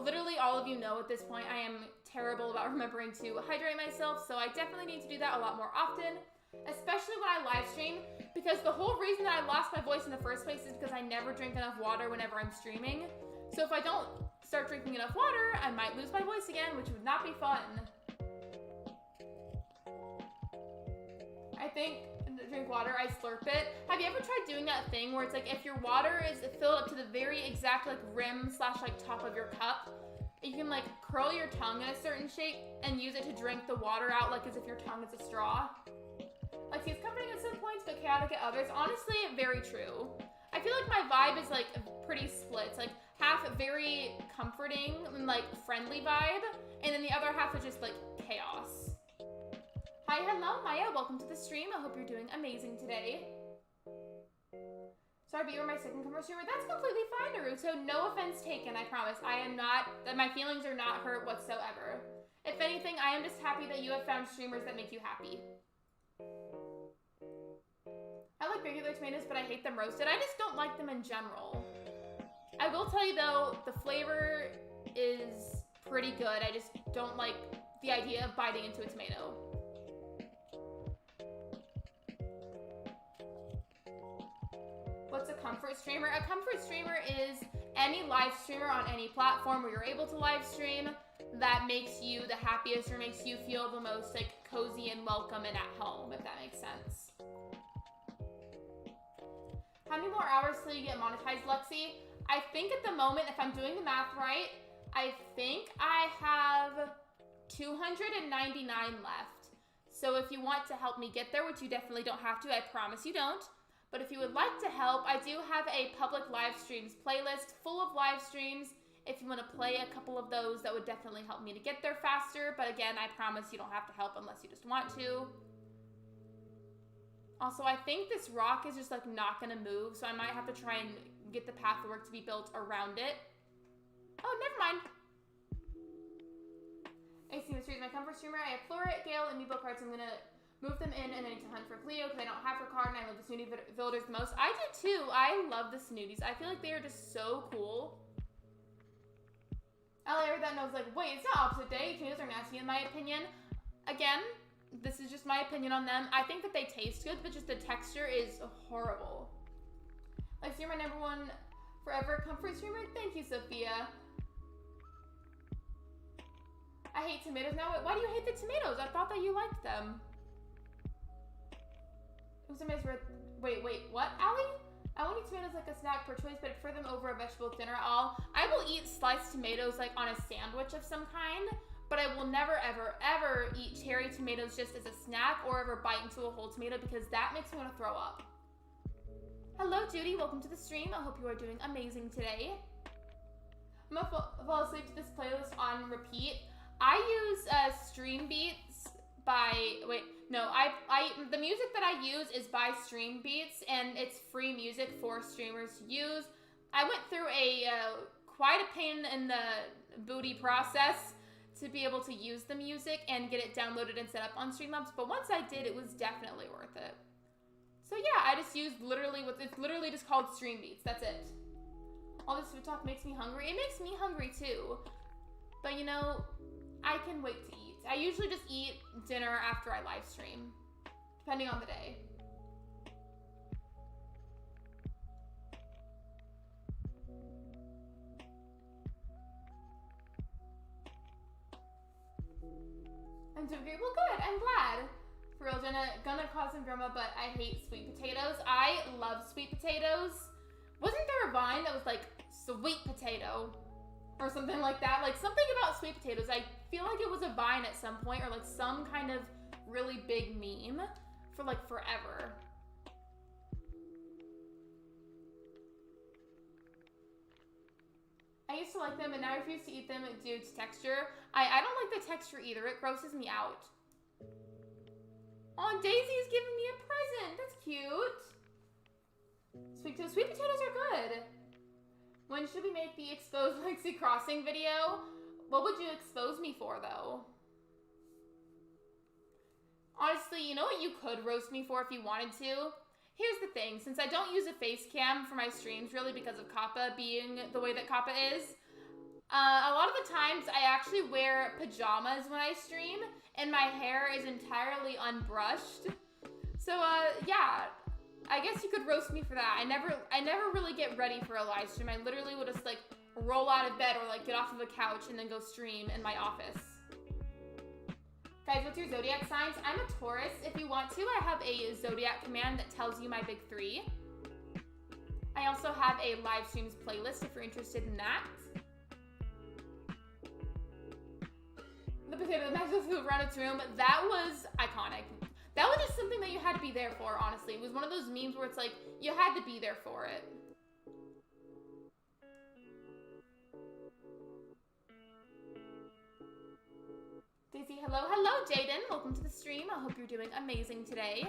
Literally all of you know at this point I am terrible about remembering to hydrate myself, so I definitely need to do that a lot more often, especially when I live stream, because the whole reason that I lost my voice in the first place is because I never drink enough water whenever I'm streaming. So if I don't start drinking enough water, I might lose my voice again, which would not be fun. I think drink water, I slurp it. Have you ever tried doing that thing where it's like if your water is filled up to the very exact like rim / like top of your cup, you can like curl your tongue in a certain shape and use it to drink the water out like as if your tongue is a straw? Like, it's comforting at some points but chaotic at others. Honestly, very true. I feel like my vibe is like pretty split. It's like half very comforting and like friendly vibe, and then the other half is just like chaos. Hi, hello, Maya. Welcome to the stream. I hope you're doing amazing today. Sorry, but you were my second comfort streamer. That's completely fine, Naruto. No offense taken, I promise. I am not, that my feelings are not hurt whatsoever. If anything, I am just happy that you have found streamers that make you happy. I like regular tomatoes, but I hate them roasted. I just don't like them in general. I will tell you, though, the flavor is pretty good. I just don't like the idea of biting into a tomato. What's a comfort streamer? A comfort streamer is any live streamer on any platform where you're able to live stream that makes you the happiest or makes you feel the most like cozy and welcome and at home, if that makes sense. How many more hours till you get monetized, Lexi? I think at the moment, if I'm doing the math right, I think I have 299 left. So if you want to help me get there, which you definitely don't have to, I promise you don't. But if you would like to help, I do have a public live streams playlist full of live streams. If you want to play a couple of those, that would definitely help me to get there faster. But again, I promise you don't have to help unless you just want to. Also, I think this rock is just like not going to move, so I might have to try and get the pathwork to be built around it. Oh, never mind. AC Mysteries, my comfort streamer. I have Flora, Gale, and Meeple cards. I'm going to move them in and I need to hunt for Cleo because I don't have her card and I love the Snooty Villagers the most. I do too. I love the Snooties. I feel like they are just so cool. I heard that and I was like, wait, it's not opposite day. Tomatoes are nasty in my opinion. Again, this is just my opinion on them. I think that they taste good, but just the texture is horrible. Like, so you're my number one Forever comfort streamer. Thank you, Sophia. I hate tomatoes now. Wait, why do you hate the tomatoes? I thought that you liked them. Who's amazed for... Wait, what, Allie? I won't eat tomatoes like a snack per choice, but prefer them over a vegetable dinner. I will eat sliced tomatoes like on a sandwich of some kind, but I will never, ever eat cherry tomatoes just as a snack or ever bite into a whole tomato because that makes me want to throw up. Hello, Judy. Welcome to the stream. I hope you are doing amazing today. I'm gonna fall asleep to this playlist on repeat. I use Stream Beats by, the music that I use is by Stream Beats, and it's free music for streamers to use. I went through quite a pain in the booty process to be able to use the music and get it downloaded and set up on Streamlabs, but once I did, it was definitely worth it. So yeah, I just used it's literally just called Stream Beats, that's it. All this food talk makes me hungry. It makes me hungry too, but you know, I can wait to eat. I usually just eat dinner after I live stream, depending on the day. I'm doing great. Well, good. I'm glad. For real, gonna cause some drama, but I hate sweet potatoes. I love sweet potatoes. Wasn't there a Vine that was like sweet potato or something like that? Like something about sweet potatoes. I feel like it was a Vine at some point or like some kind of really big meme for like forever. I used to like them and now I refuse to eat them due to texture. I don't like the texture either. It grosses me out. Oh, Daisy's giving me a present. That's cute. Sweet potatoes are good. When should we make the exposed Lexi crossing video? What would you expose me for, though? Honestly, you know what you could roast me for if you wanted to? Here's the thing. Since I don't use a face cam for my streams, really because of Kappa being the way that Kappa is, a lot of the times I actually wear pajamas when I stream, and my hair is entirely unbrushed. So, yeah, I guess you could roast me for that. I never really get ready for a live stream. I literally would just, like, roll out of bed or, like, get off of a couch and then go stream in my office. Guys, what's your zodiac signs? I'm a Taurus. If you want to, I have a zodiac command that tells you my big three. I also have a live streams playlist if you're interested in that. The potato that matches flew around its room, that was iconic. That was just something that you had to be there for, honestly. It was one of those memes where it's like, you had to be there for it. Daisy, hello. Hello, Jaden. Welcome to the stream. I hope you're doing amazing today.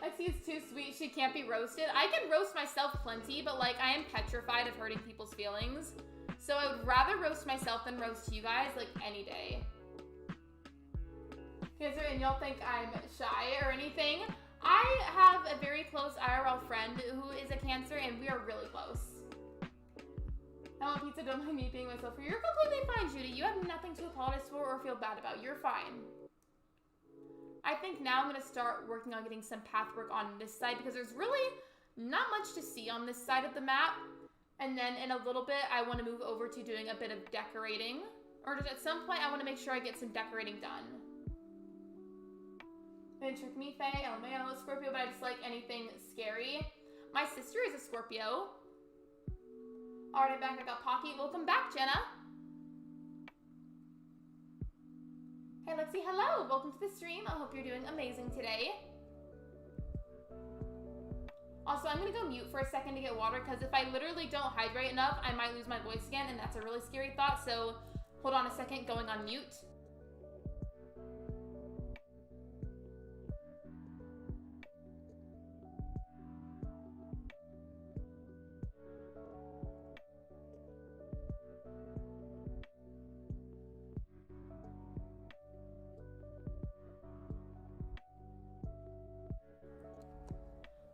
Lexi is too sweet. She can't be roasted. I can roast myself plenty, but, like, I am petrified of hurting people's feelings. So I would rather roast myself than roast you guys, like, any day. Cancer, and y'all think I'm shy or anything. I have a very close IRL friend who is a Cancer, and we are really close. I want pizza, don't mind me being myself. You're completely fine, Judy. You have nothing to apologize for or feel bad about. You're fine. I think now I'm going to start working on getting some path work on this side because there's really not much to see on this side of the map. And then in a little bit, I want to move over to doing a bit of decorating. Or just at some point, I want to make sure I get some decorating done. They trick me, Faye. LMAO, Scorpio, but I just like anything scary. My sister is a Scorpio. Alright, back. I got Pocky. Welcome back, Jenna. Hey, Lexi. Hello. Welcome to the stream. I hope you're doing amazing today. Also, I'm going to go mute for a second to get water because if I literally don't hydrate enough, I might lose my voice again, and that's a really scary thought. So hold on a second, going on mute.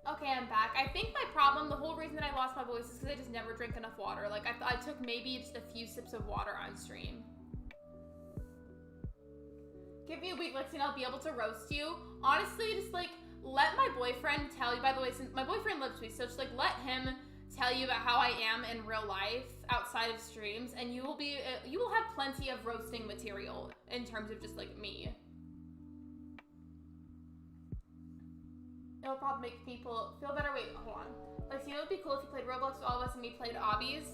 Okay, I'm back. I think my problem, the whole reason that I lost my voice is because I just never drink enough water. Like, I took maybe just a few sips of water on stream. Give me a week, Lexi, and I'll be able to roast you. Honestly, just, like, let my boyfriend tell you, by the way, since my boyfriend lives with me, so just like let him tell you about how I am in real life outside of streams, and you will have plenty of roasting material in terms of just like me. It'll probably make people feel better. Wait, hold on. Like, you know, it'd be cool if you played Roblox with all of us and we played obbies.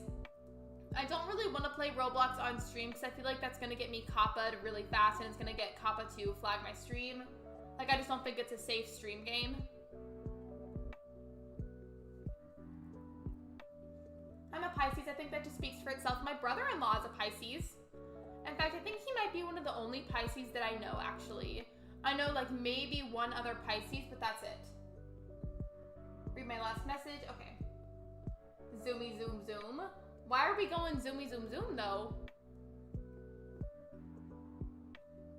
I don't really want to play Roblox on stream because I feel like that's going to get me COPPA'd really fast and it's going to get COPPA to flag my stream. Like, I just don't think it's a safe stream game. I'm a Pisces. I think that just speaks for itself. My brother-in-law is a Pisces. In fact, I think he might be one of the only Pisces that I know, actually. I know, like, maybe one other Pisces, but that's it. Read my last message. Okay. Zoomy, zoom, zoom. Why are we going zoomy, zoom, zoom, though?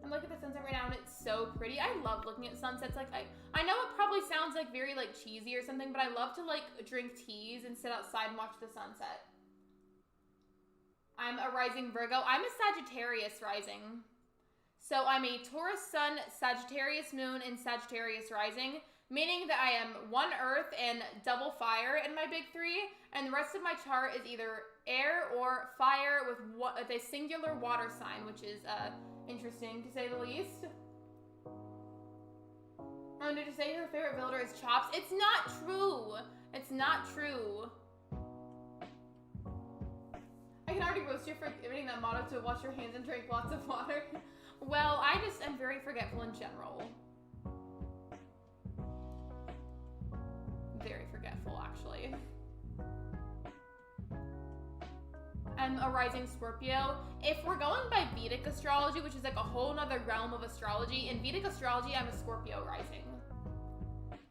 I'm looking at the sunset right now, and it's so pretty. I love looking at sunsets. Like, I know it probably sounds, like, very, like, cheesy or something, but I love to, like, drink teas and sit outside and watch the sunset. I'm a rising Virgo. I'm a Sagittarius rising. So I'm a Taurus sun, Sagittarius moon, and Sagittarius rising, meaning that I am one earth and double fire in my big three, and the rest of my chart is either air or fire with a singular water sign, which is interesting to say the least. Oh, did you say your favorite builder is Chops? It's not true. It's not true. I can already roast you for giving that motto to wash your hands and drink lots of water. Well, I just am very forgetful in general. Very forgetful, actually. I'm a rising Scorpio. If we're going by Vedic astrology, which is like a whole nother realm of astrology, in Vedic astrology, I'm a Scorpio rising.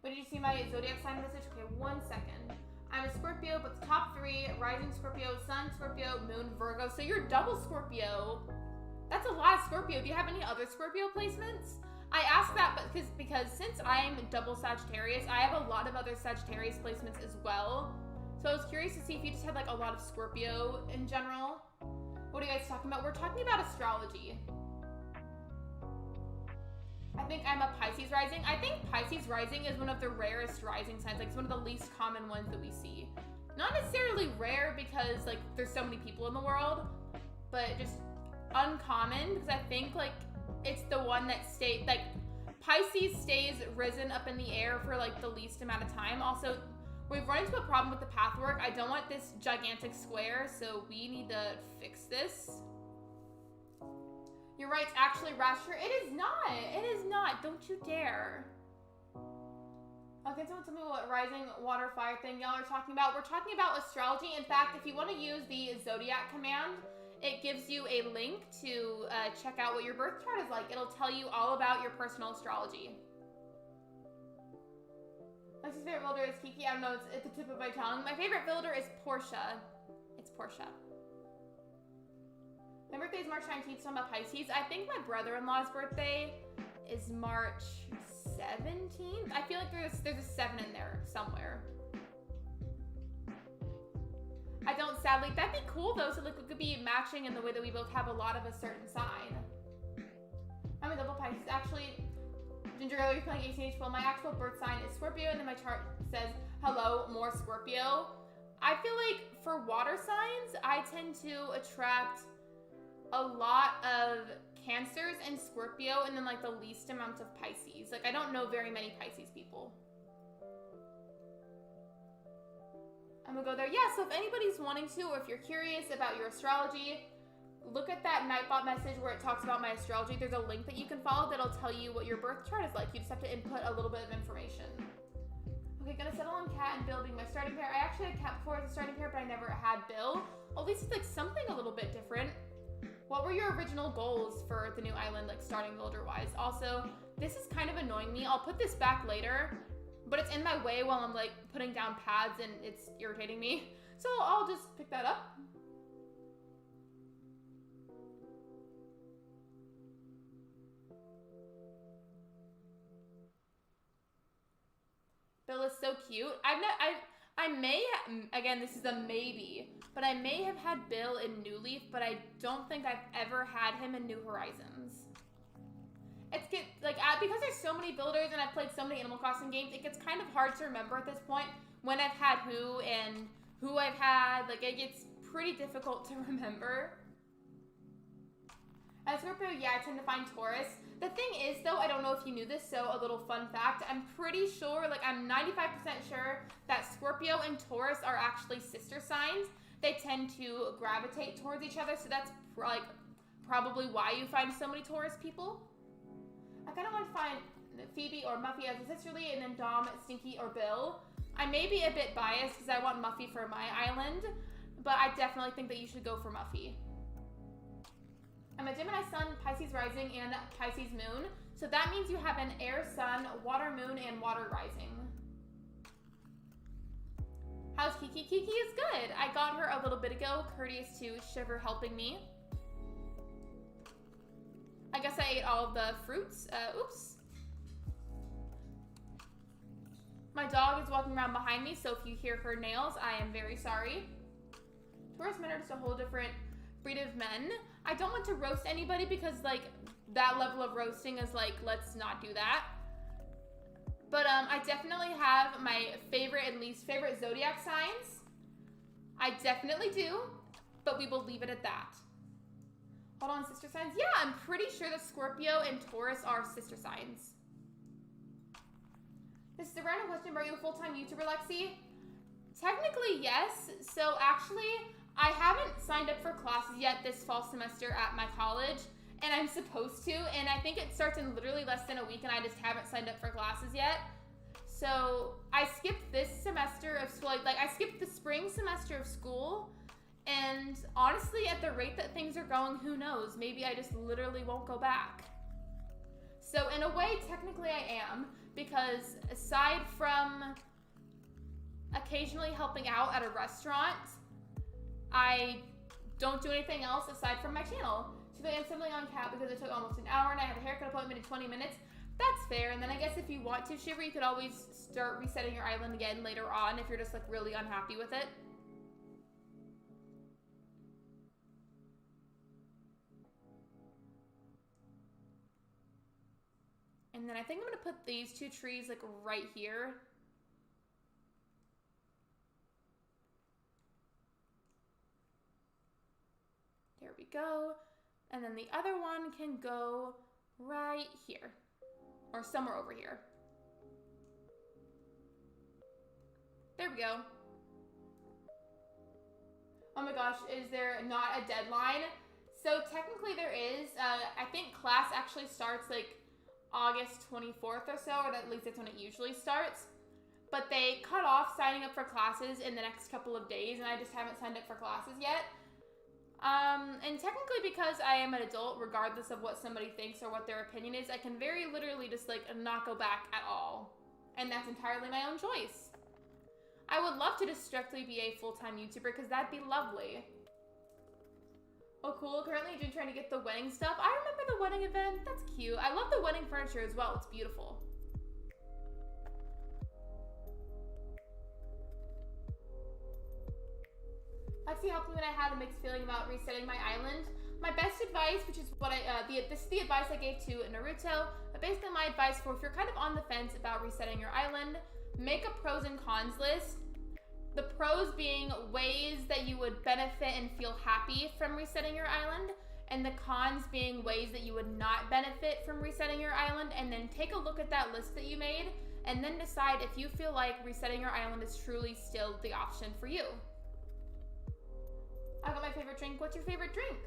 But did you see my zodiac sign message? Okay, 1 second. I'm a Scorpio, but the top three, rising Scorpio, sun Scorpio, moon Virgo. So you're double Scorpio. That's a lot of Scorpio. Do you have any other Scorpio placements? I ask that because since I'm double Sagittarius, I have a lot of other Sagittarius placements as well. So I was curious to see if you just had like a lot of Scorpio in general. What are you guys talking about? We're talking about astrology. I think I'm a Pisces rising. I think Pisces rising is one of the rarest rising signs. Like, it's one of the least common ones that we see. Not necessarily rare because like there's so many people in the world, but just uncommon because I think like it's the one that stays, like Pisces stays risen up in the air for like the least amount of time. Also, we've run into a problem with the pathwork. I don't want this gigantic square, so we need to fix this. You're right, it's actually Rasher. It is not. It is not. Don't you dare. Okay, someone tell me what rising water fire thing y'all are talking about. We're talking about astrology. In fact, if you want to use the Zodiac command, it gives you a link to check out what your birth chart is like. It'll tell you all about your personal astrology. Lexi's favorite builder is Kiki. I don't know, it's at the tip of my tongue. My favorite builder is Portia. It's Portia. My birthday is March 19th, so I'm a Pisces. I think my brother-in-law's birthday is March 17th. I feel like there's a 7 in there somewhere. I don't, sadly. That'd be cool though, so like we could be matching in the way that we both have a lot of a certain sign. I'm a double Pisces. Actually, Ginger, you're playing ACNH. Well, my actual birth sign is Scorpio, and then my chart says, hello, more Scorpio. I feel like for water signs, I tend to attract a lot of Cancers and Scorpio, and then like the least amount of Pisces. Like, I don't know very many Pisces people. I'm gonna go there. Yeah, so if anybody's wanting to, or if you're curious about your astrology, look at that Nightbot message where it talks about my astrology. There's a link that you can follow that'll tell you what your birth chart is like. You just have to input a little bit of information. Okay, gonna settle on Cat and Bill being my starting pair. I actually had Cat before as a starting pair, but I never had Bill. At least it's like something a little bit different. What were your original goals for the new island, like starting builder-wise? Also, this is kind of annoying me. I'll put this back later, but it's in my way while I'm like putting down pads and it's irritating me. So I'll just pick that up. Bill is so cute. I may, again, this is a maybe, but I may have had Bill in New Leaf, but I don't think I've ever had him in New Horizons. Because there's so many builders and I've played so many Animal Crossing games, it gets kind of hard to remember at this point when I've had who and who I've had. Like, it gets pretty difficult to remember. As Scorpio, yeah, I tend to find Taurus. The thing is, though, I don't know if you knew this, so a little fun fact. I'm pretty sure, like, I'm 95% sure that Scorpio and Taurus are actually sister signs. They tend to gravitate towards each other, so that's, like, probably why you find so many Taurus people. I kind of want to find Phoebe or Muffy as a sisterly, and then Dom, Stinky, or Bill. I may be a bit biased because I want Muffy for my island, but I definitely think that you should go for Muffy. I'm a Gemini Sun, Pisces Rising, and Pisces Moon. So that means you have an Air Sun, Water Moon, and Water Rising. How's Kiki? Kiki is good. I got her a little bit ago, courteous to Shiver helping me. I guess I ate all of the fruits. Oops. My dog is walking around behind me, so if you hear her nails, I am very sorry. Taurus men are just a whole different breed of men. I don't want to roast anybody because, like, that level of roasting is like, let's not do that. But I definitely have my favorite and least favorite zodiac signs. I definitely do, but we will leave it at that. Hold on, sister signs? Yeah, I'm pretty sure that Scorpio and Taurus are sister signs. This is a random question. Are you a full-time YouTuber, Lexi? Technically, yes. So actually, I haven't signed up for classes yet this fall semester at my college, and I'm supposed to, and I think it starts in literally less than a week, and I just haven't signed up for classes yet. So I skipped this semester of school, like I skipped the spring semester of school, and honestly, at the rate that things are going, who knows? Maybe I just literally won't go back. So in a way, technically I am, because aside from occasionally helping out at a restaurant, I don't do anything else aside from my channel. So I'm simply on cat because it took almost an hour and I have a haircut appointment in 20 minutes. That's fair. And then I guess if you want to, Shiver, you could always start resetting your island again later on if you're just like really unhappy with it. And then I think I'm gonna put these two trees like right here. There we go. And then the other one can go right here. Or somewhere over here. There we go. Oh my gosh, is there not a deadline? So technically there is. I think class actually starts like August 24th or so, or at least that's when it usually starts. But they cut off signing up for classes in the next couple of days, and I just haven't signed up for classes yet. And technically because I am an adult, regardless of what somebody thinks or what their opinion is, I can very literally just like not go back at all. And that's entirely my own choice. I would love to just strictly be a full-time YouTuber because that'd be lovely. Oh cool, currently you're trying to get the wedding stuff. I remember the wedding event, that's cute. I love the wedding furniture as well, it's beautiful. Lexi helped me when I had a mixed feeling about resetting my island. My best advice, which is what this is the advice I gave to Naruto, but basically my advice for if you're kind of on the fence about resetting your island, make a pros and cons list. The pros being ways that you would benefit and feel happy from resetting your island, and the cons being ways that you would not benefit from resetting your island, and then take a look at that list that you made, and then decide if you feel like resetting your island is truly still the option for you. I got my favorite drink. What's your favorite drink?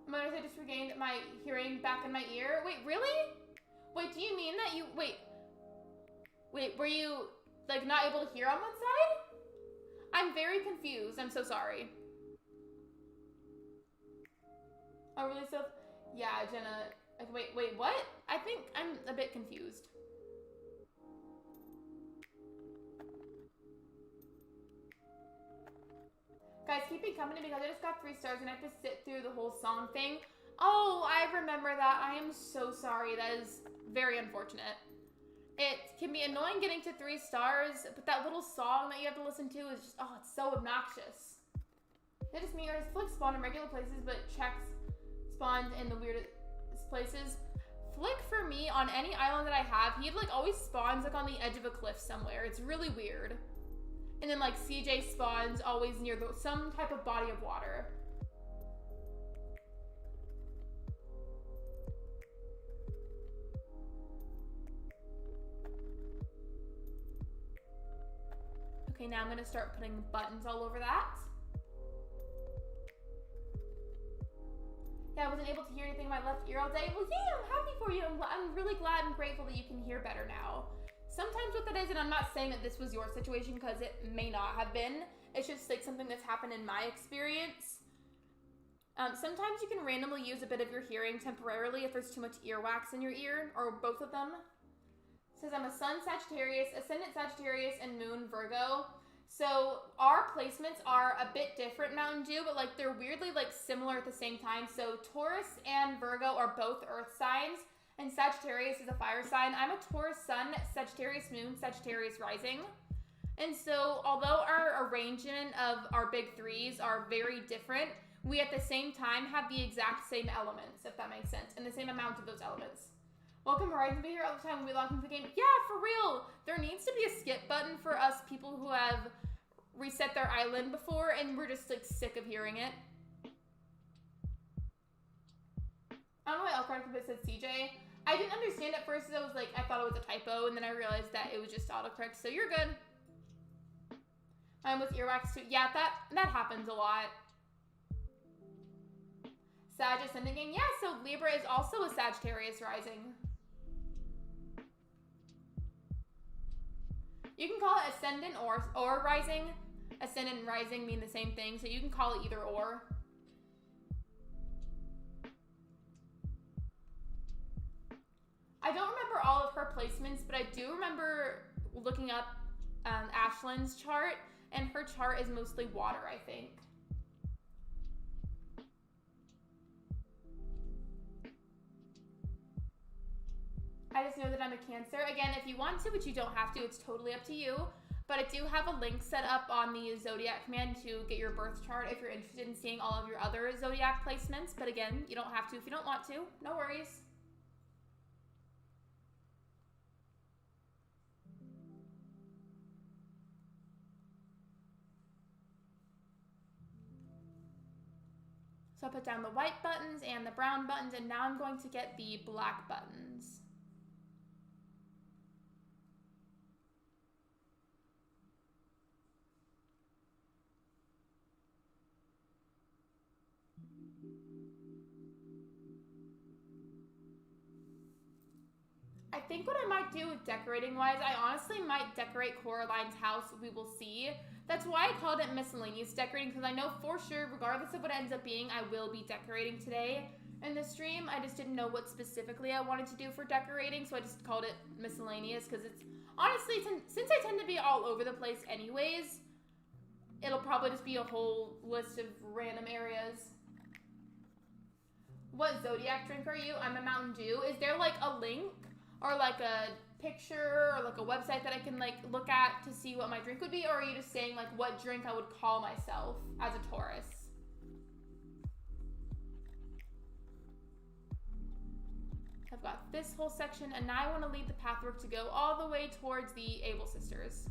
I'm gonna say I just regained my hearing back in my ear. Wait, really? Wait, do you mean that you, wait, were you like not able to hear on one side? I'm very confused. I'm so sorry. Oh, really? So, yeah, Jenna. Wait, what? I think I'm a bit confused. Guys, keep me company because I just got 3 stars and I have to sit through the whole song thing. Oh, I remember that. I am so sorry. That is very unfortunate. It can be annoying getting to 3 stars, but that little song that you have to listen to is just, oh, it's so obnoxious. That just means Flick spawned in regular places, but checks spawned in the weirdest places. Flick, for me, on any island that I have, he like always spawns like on the edge of a cliff somewhere. It's really weird. And then like CJ spawns always near some type of body of water. Okay, now I'm gonna start putting buttons all over that. Yeah, I wasn't able to hear anything in my left ear all day. Well, yeah, I'm happy for you. I'm really glad and grateful that you can hear better now. Sometimes what that is, and I'm not saying that this was your situation because it may not have been. It's just like something that's happened in my experience. Sometimes you can randomly use a bit of your hearing temporarily if there's too much earwax in your ear, or both of them. It says I'm a Sun Sagittarius, Ascendant Sagittarius, and Moon Virgo. So our placements are a bit different, Mountain Dew, but like they're weirdly like similar at the same time. So Taurus and Virgo are both earth signs, and Sagittarius is a fire sign. I'm a Taurus Sun, Sagittarius Moon, Sagittarius Rising. And so although our arrangement of our big threes are very different, we at the same time have the exact same elements, if that makes sense, and the same amount of those elements. Welcome, Horizon. Be here all the time when we log into the game. Yeah, for real. There needs to be a skip button for us people who have reset their island before, and we're just like sick of hearing it. I don't know why autocorrect said CJ. I didn't understand at first. I was like, I thought it was a typo, and then I realized that it was just autocorrect. So you're good. I'm with earwax too. Yeah, that happens a lot. Sag Ascending Gang. Yeah, so Libra is also a Sagittarius rising. You can call it Ascendant or Rising. Ascendant and Rising mean the same thing, so you can call it either or. I don't remember all of her placements, but I do remember looking up Ashlyn's chart, and her chart is mostly water, I think. I just know that I'm a Cancer. Again, if you want to, but you don't have to, it's totally up to you. But I do have a link set up on the Zodiac command to get your birth chart if you're interested in seeing all of your other Zodiac placements. But again, you don't have to if you don't want to. No worries. So I put down the white buttons and the brown buttons, and now I'm going to get the black buttons. I think what I might do with decorating wise, I honestly might decorate Coraline's house. We will see. That's why I called it miscellaneous decorating, because I know for sure, regardless of what it ends up being, I will be decorating today in the stream. I just didn't know what specifically I wanted to do for decorating, so I just called it miscellaneous, because it's honestly, since I tend to be all over the place anyways, it'll probably just be a whole list of random areas. What Zodiac drink are you? I'm a Mountain Dew. Is there like a link or like a picture or like a website that I can like look at to see what my drink would be? Or are you just saying like what drink I would call myself as a Taurus? I've got this whole section, and now I want to lead the pathwork to go all the way towards the Able Sisters.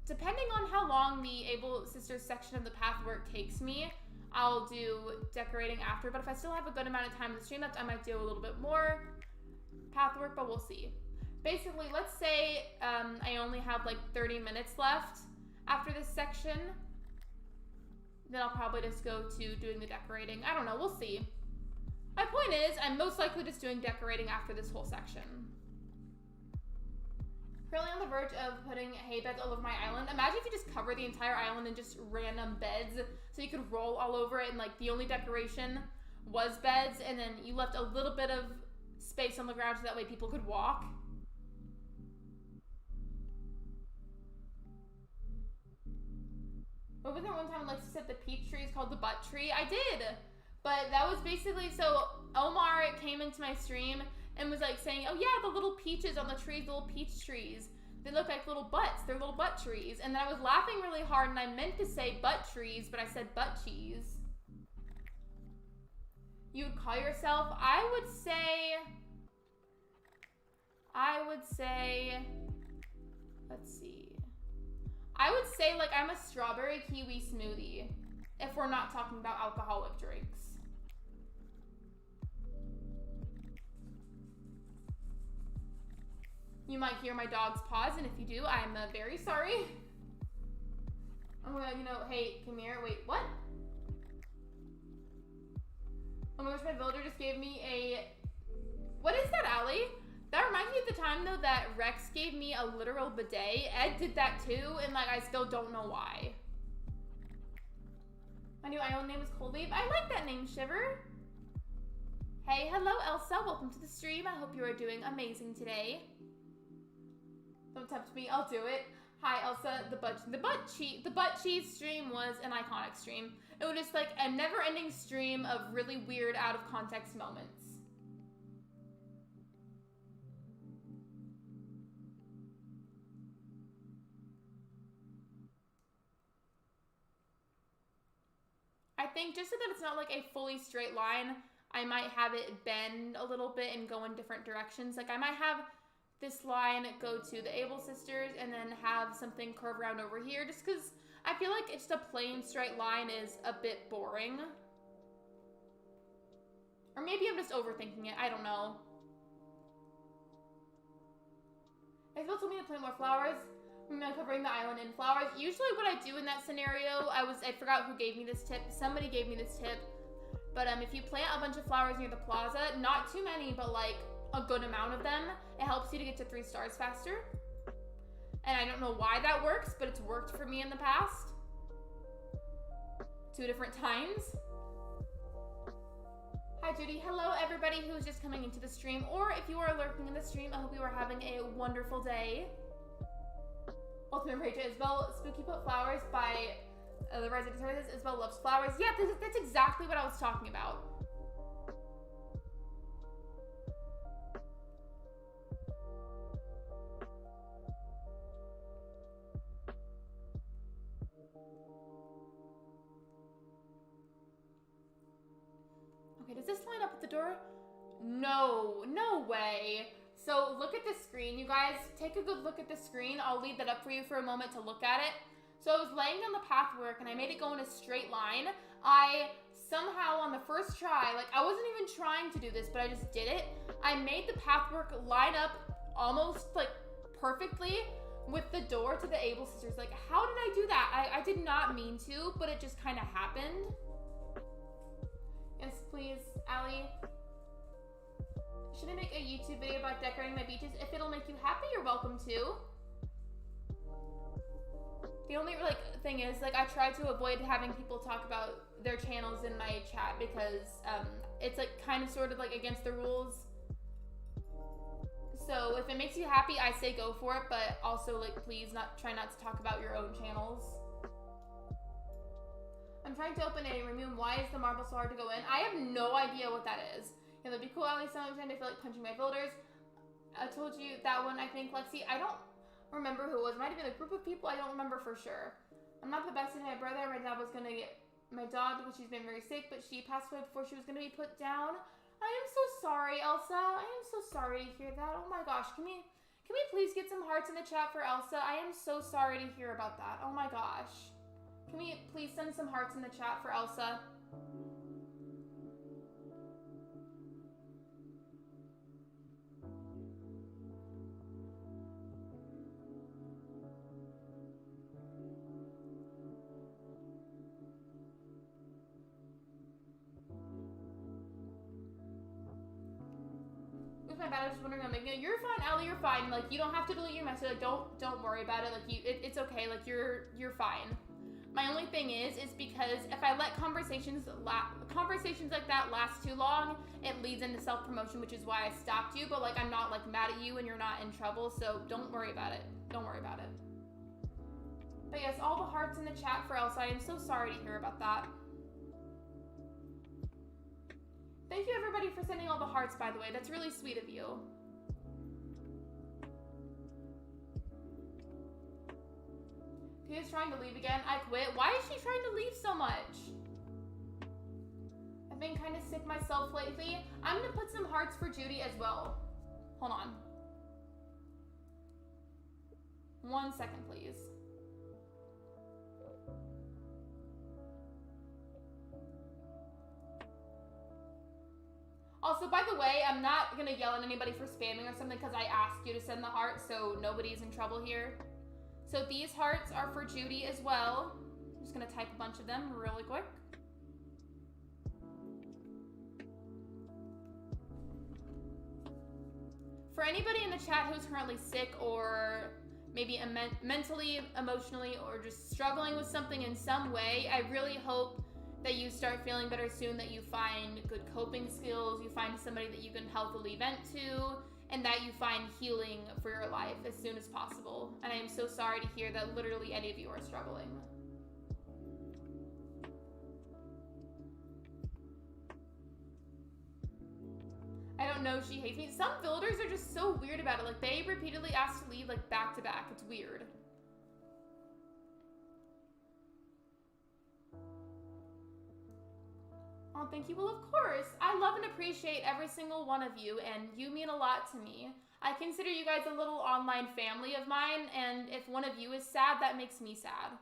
Depending on how long the Able Sisters section of the pathwork takes me, I'll do decorating after. But if I still have a good amount of time in the stream left, I might do a little bit more pathwork, but we'll see. Basically, let's say I only have like 30 minutes left after this section. Then I'll probably just go to doing the decorating. I don't know, we'll see. My point is, I'm most likely just doing decorating after this whole section. Currently on the verge of putting hay beds all over my island. Imagine if you just cover the entire island in just random beds, so you could roll all over it, and like the only decoration was beds, and then you left a little bit of space on the ground so that way people could walk. Over there one time, Lexi said the peach tree is called the butt tree. I did, but that was basically, so Omar came into my stream and was like saying, oh yeah, the little peaches on the trees, the little peach trees, they look like little butts. They're little butt trees. And then I was laughing really hard, and I meant to say butt trees, but I said butt cheese. you would call yourself? I would say, let's see. I would say like I'm a strawberry kiwi smoothie if we're not talking about alcoholic drinks. You might hear my dog's paws, and if you do, I'm very sorry. Oh my god, you know, hey, come here. Wait, what? Oh my gosh, my builder just gave me a... What is that, Allie? That reminds me of the time, though, that Rex gave me a literal bidet. Ed did that, too, and, like, I still don't know why. My new island name is Cold Wave. I like that name, Shiver. Hey, hello, Elsa. Welcome to the stream. I hope you are doing amazing today. Don't tempt me. I'll do it. Hi, Elsa. The butt cheese stream was an iconic stream. It was just like a never-ending stream of really weird, out-of-context moments. I think just so that it's not like a fully straight line, I might have it bend a little bit and go in different directions. Like I might have this line go to the Able Sisters and then have something curve around over here just because I feel like it's just a plain straight line is a bit boring. Or maybe I'm just overthinking it. I don't know. Isabel told me to plant more flowers. I'm covering the island in flowers. Usually what I do in that scenario, I forgot who gave me this tip. Somebody gave me this tip. But if you plant a bunch of flowers near the plaza, not too many, but like a good amount of them, it helps you to get to 3 stars faster. And I don't know why that works, but it's worked for me in the past. 2 different times. Hi Judy, hello everybody who's just coming into the stream, or if you are lurking in the stream, I hope you are having a wonderful day. Ultimate Rage Isabel, Spooky Put Flowers by the Resident Services. Isabel loves flowers. Yeah, that's exactly what I was talking about. Okay, does this line up at the door? No, no way. So look at the screen, you guys. Take a good look at the screen. I'll leave that up for you for a moment to look at it. So I was laying down the pathwork and I made it go in a straight line. I somehow on the first try, like I wasn't even trying to do this, but I just did it. I made the pathwork line up almost like perfectly with the door to the Able Sisters. Like, how did I do that? I did not mean to, but it just kind of happened. Yes, please, Allie. Should I make a YouTube video about decorating my beaches? If it'll make you happy, you're welcome to. The only thing is I try to avoid having people talk about their channels in my chat because it's kind of sort of against the rules. So if it makes you happy, I say go for it, but also please try not to talk about your own channels. I'm trying to open a room. Why is the marble so hard to go in? I have no idea what that is. Yeah, that'd be cool. At least sometimes I feel like punching my builders. I told you that one, I think, Lexi. I don't remember who it was. It might have been a group of people. I don't remember for sure. I'm not the best in my brother. My dad was going to get my dog because she's been very sick, but she passed away before she was going to be put down. I am so sorry, Elsa. I am so sorry to hear that. Oh my gosh. Can we please get some hearts in the chat for Elsa? I am so sorry to hear about that. Oh my gosh. Can we please send some hearts in the chat for Elsa? My bad, I was just wondering I'm making it. You're fine, Allie, you're fine. You don't have to delete your message. Don't worry about it. It's okay. You're fine. My only thing is because if I let conversations like that last too long, it leads into self-promotion, which is why I stopped you. But I'm not mad at you and you're not in trouble, so don't worry about it. Don't worry about it. But yes, all the hearts in the chat for Elsa. I am so sorry to hear about that. Thank you everybody for sending all the hearts, by the way. That's really sweet of you. Tia's trying to leave again. I quit. Why is she trying to leave so much? I I've been kind of sick myself lately. I'm gonna put some hearts for Judy as well. Hold on. 1 second, please. Also, by the way, I'm not gonna yell at anybody for spamming or something because I asked you to send the heart, so nobody's in trouble here. So these hearts are for Judy as well. I'm just gonna type a bunch of them really quick. For anybody in the chat who's currently sick or maybe mentally, emotionally, or just struggling with something in some way, I really hope that you start feeling better soon, that you find good coping skills, you find somebody that you can healthily vent to, and that you find healing for your life as soon as possible. And I am so sorry to hear that literally any of you are struggling. I don't know if she hates me. Some villagers are just so weird about it. Like, they repeatedly ask to leave, like, back to back. It's weird. Oh, thank you. Well, of course. I love and appreciate every single one of you, and you mean a lot to me. I consider you guys a little online family of mine, and if one of you is sad, that makes me sad.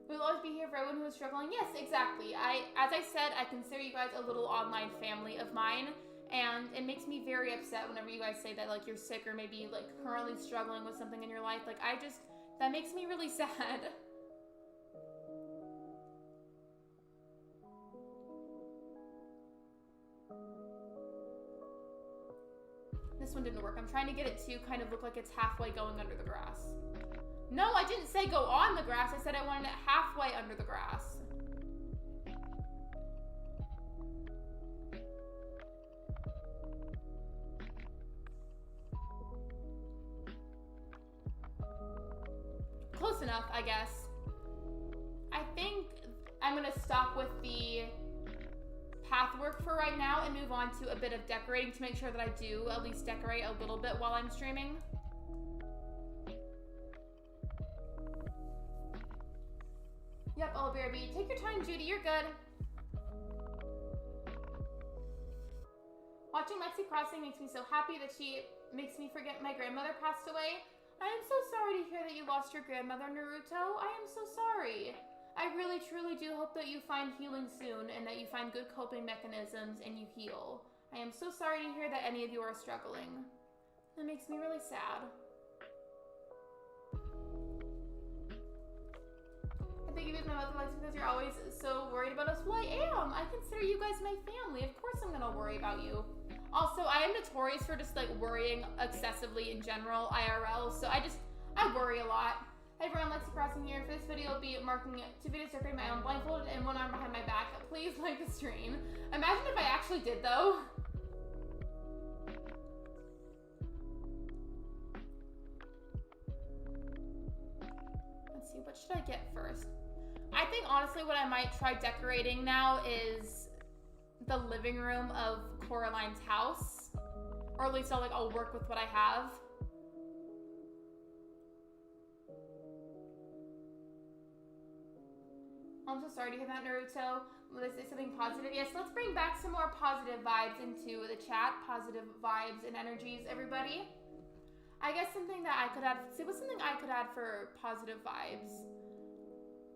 We'll always be here for everyone who is struggling. Yes, exactly. As I said, I consider you guys a little online family of mine, and it makes me very upset whenever you guys say that, like, you're sick or maybe, like, currently struggling with something in your life. Like, that makes me really sad. This one didn't work. I'm trying to get it to kind of look like it's halfway going under the grass. No, I didn't say go on the grass. I said I wanted it halfway under the grass. Close enough, I guess. I think I'm gonna stop with the path work for right now and move on to a bit of decorating to make sure that I do at least decorate a little bit while I'm streaming. Yep, BRB. Take your time, Judy. You're good. Watching Lexi crossing makes me so happy that she makes me forget my grandmother passed away. I am so sorry to hear that you lost your grandmother, Naruto. I am so sorry. I really, truly do hope that you find healing soon and that you find good coping mechanisms and you heal. I am so sorry to hear that any of you are struggling. That makes me really sad. I think you guys my mother likes because you're always so worried about us. Well, I am. I consider you guys my family. Of course I'm gonna worry about you. Also, I am notorious for just like worrying excessively in general, IRL. So I worry a lot. Hey everyone, Lexi Crossing here. For this video, I'll be marking 2 videos decorating my own blindfolded and 1 arm behind my back. Please like the stream. Imagine if I actually did though. Let's see, what should I get first? I think honestly what I might try decorating now is the living room of Coraline's house. Or at least I'll work with what I have. I'm so sorry to hear that, Naruto. Let's say something positive. Yes, let's bring back some more positive vibes into the chat. Positive vibes and energies, everybody. I guess something that I could add. See, what's something I could add for positive vibes?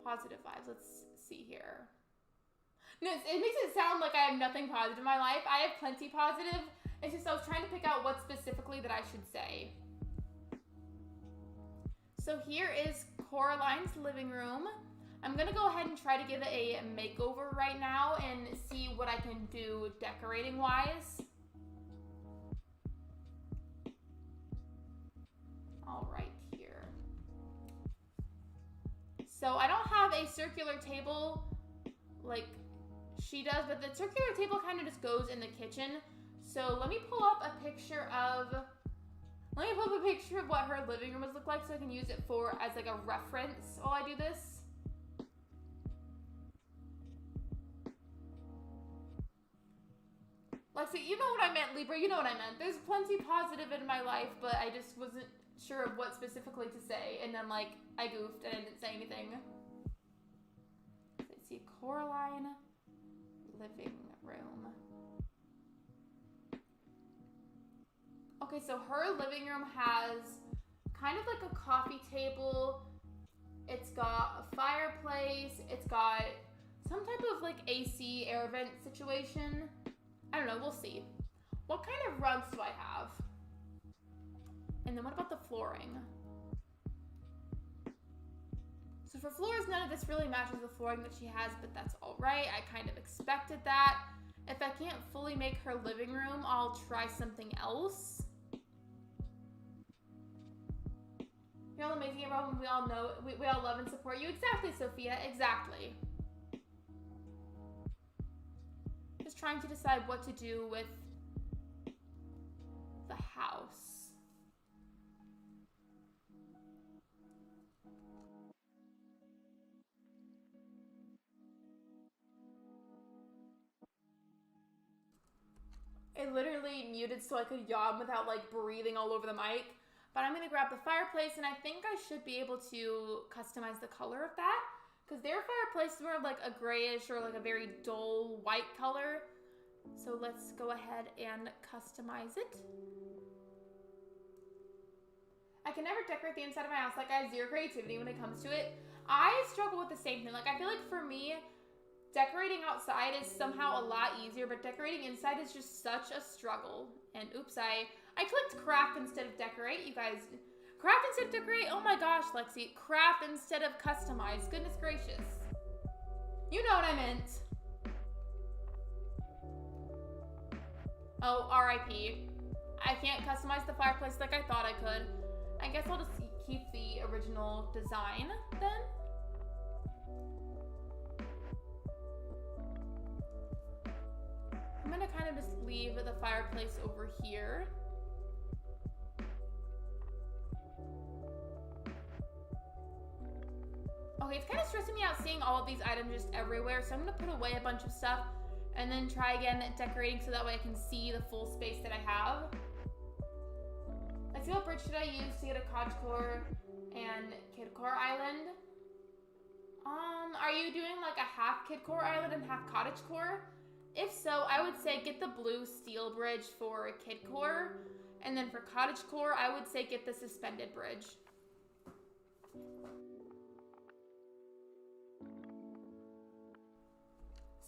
Positive vibes. Let's see here. No, it makes it sound like I have nothing positive in my life. I have plenty positive. It's just I was trying to pick out what specifically that I should say. So here is Coraline's living room. I'm gonna go ahead and try to give it a makeover right now and see what I can do decorating wise. All right, here. So I don't have a circular table like she does, but the circular table kind of just goes in the kitchen. So let me pull up a picture of Let me put up a picture of what her living room would look like so I can use it as like a reference while I do this. Lexi, you know what I meant, Libra, you know what I meant. There's plenty positive in my life, but I just wasn't sure of what specifically to say, and then like I goofed and I didn't say anything. Let's see, Coraline living room. Okay, so her living room has kind of like a coffee table. It's got a fireplace. It's got some type of like AC air vent situation. I don't know, we'll see. What kind of rugs do I have? And then what about the flooring? So for floors, none of this really matches the flooring that she has, but that's all right. I kind of expected that. If I can't fully make her living room, I'll try something else. You're all amazing, everyone. We all know, we all love and support you. Exactly, Sophia, exactly. Just trying to decide what to do with the house. I literally muted so I could yawn without like breathing all over the mic. But I'm gonna grab the fireplace, and I think I should be able to customize the color of that. Because their fireplace is more of like a grayish or like a very dull white color. So let's go ahead and customize it. I can never decorate the inside of my house. Like, I have zero creativity when it comes to it. I struggle with the same thing. Like, I feel like for me, decorating outside is somehow a lot easier, but decorating inside is just such a struggle. And oops, I clicked craft instead of decorate, you guys. Craft instead of decorate? Oh my gosh, Lexi. Craft instead of customize. Goodness gracious. You know what I meant. Oh, RIP. I can't customize the fireplace like I thought I could. I guess I'll just keep the original design then. I'm gonna kind of just leave the fireplace over here. Okay, it's kind of stressing me out seeing all of these items just everywhere, so I'm gonna put away a bunch of stuff and then try again decorating so that way I can see the full space that I have. Let's see, what bridge should I use to get a cottagecore and kidcore island? Are you doing like a half kidcore island and half cottagecore? If so, I would say get the blue steel bridge for kidcore, and then for cottagecore, I would say get the suspended bridge.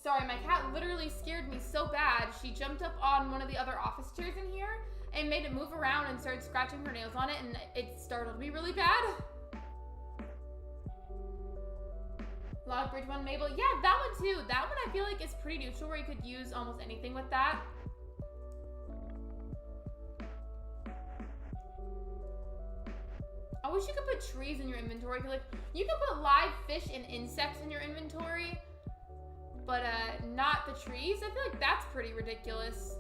Sorry, my cat literally scared me so bad. She jumped up on one of the other office chairs in here and made it move around and started scratching her nails on it, and it startled me really bad. Log bridge one, Mabel. Yeah, that one too. That one I feel like is pretty neutral where you could use almost anything with that. I wish you could put trees in your inventory. Like, you can put live fish and insects in your inventory, but not the trees. I feel like that's pretty ridiculous.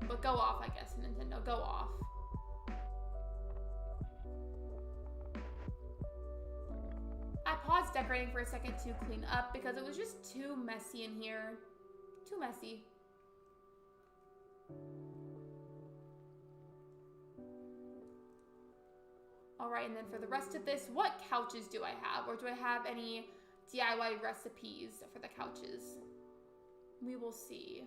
But go off, I guess, Nintendo. Go off. I paused decorating for a second to clean up because it was just too messy in here. Too messy. All right, and then for the rest of this, what couches do I have? Or do I have any DIY recipes for the couches? We will see.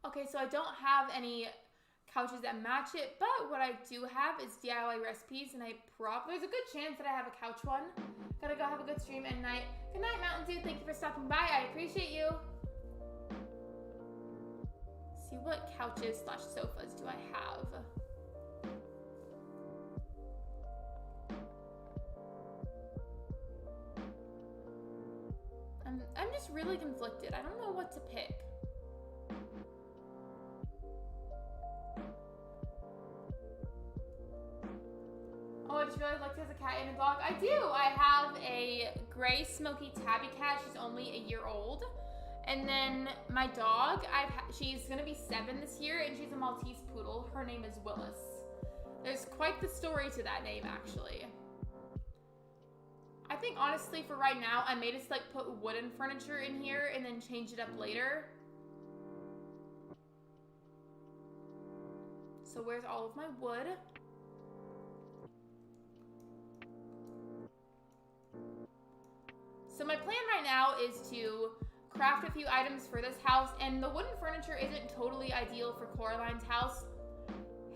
Okay, so I don't have any couches that match it, but what I do have is DIY recipes, and there's a good chance that I have a couch one. Gotta go have a good stream and night. Good night, Mountain Dew. Thank you for stopping by. I appreciate you. See, what couches / sofas do I have? I'm just really conflicted. I don't know what to pick. Oh, I just realized Lexi has a cat and a dog. I do. I have a gray smoky tabby cat. She's only a year old. And then my dog, she's gonna be 7 this year, and she's a Maltese poodle. Her name is Willis. There's quite the story to that name, actually. I think honestly for right now, I may just like put wooden furniture in here and then change it up later. So where's all of my wood? So my plan right now is to craft a few items for this house, and the wooden furniture isn't totally ideal for Coraline's house.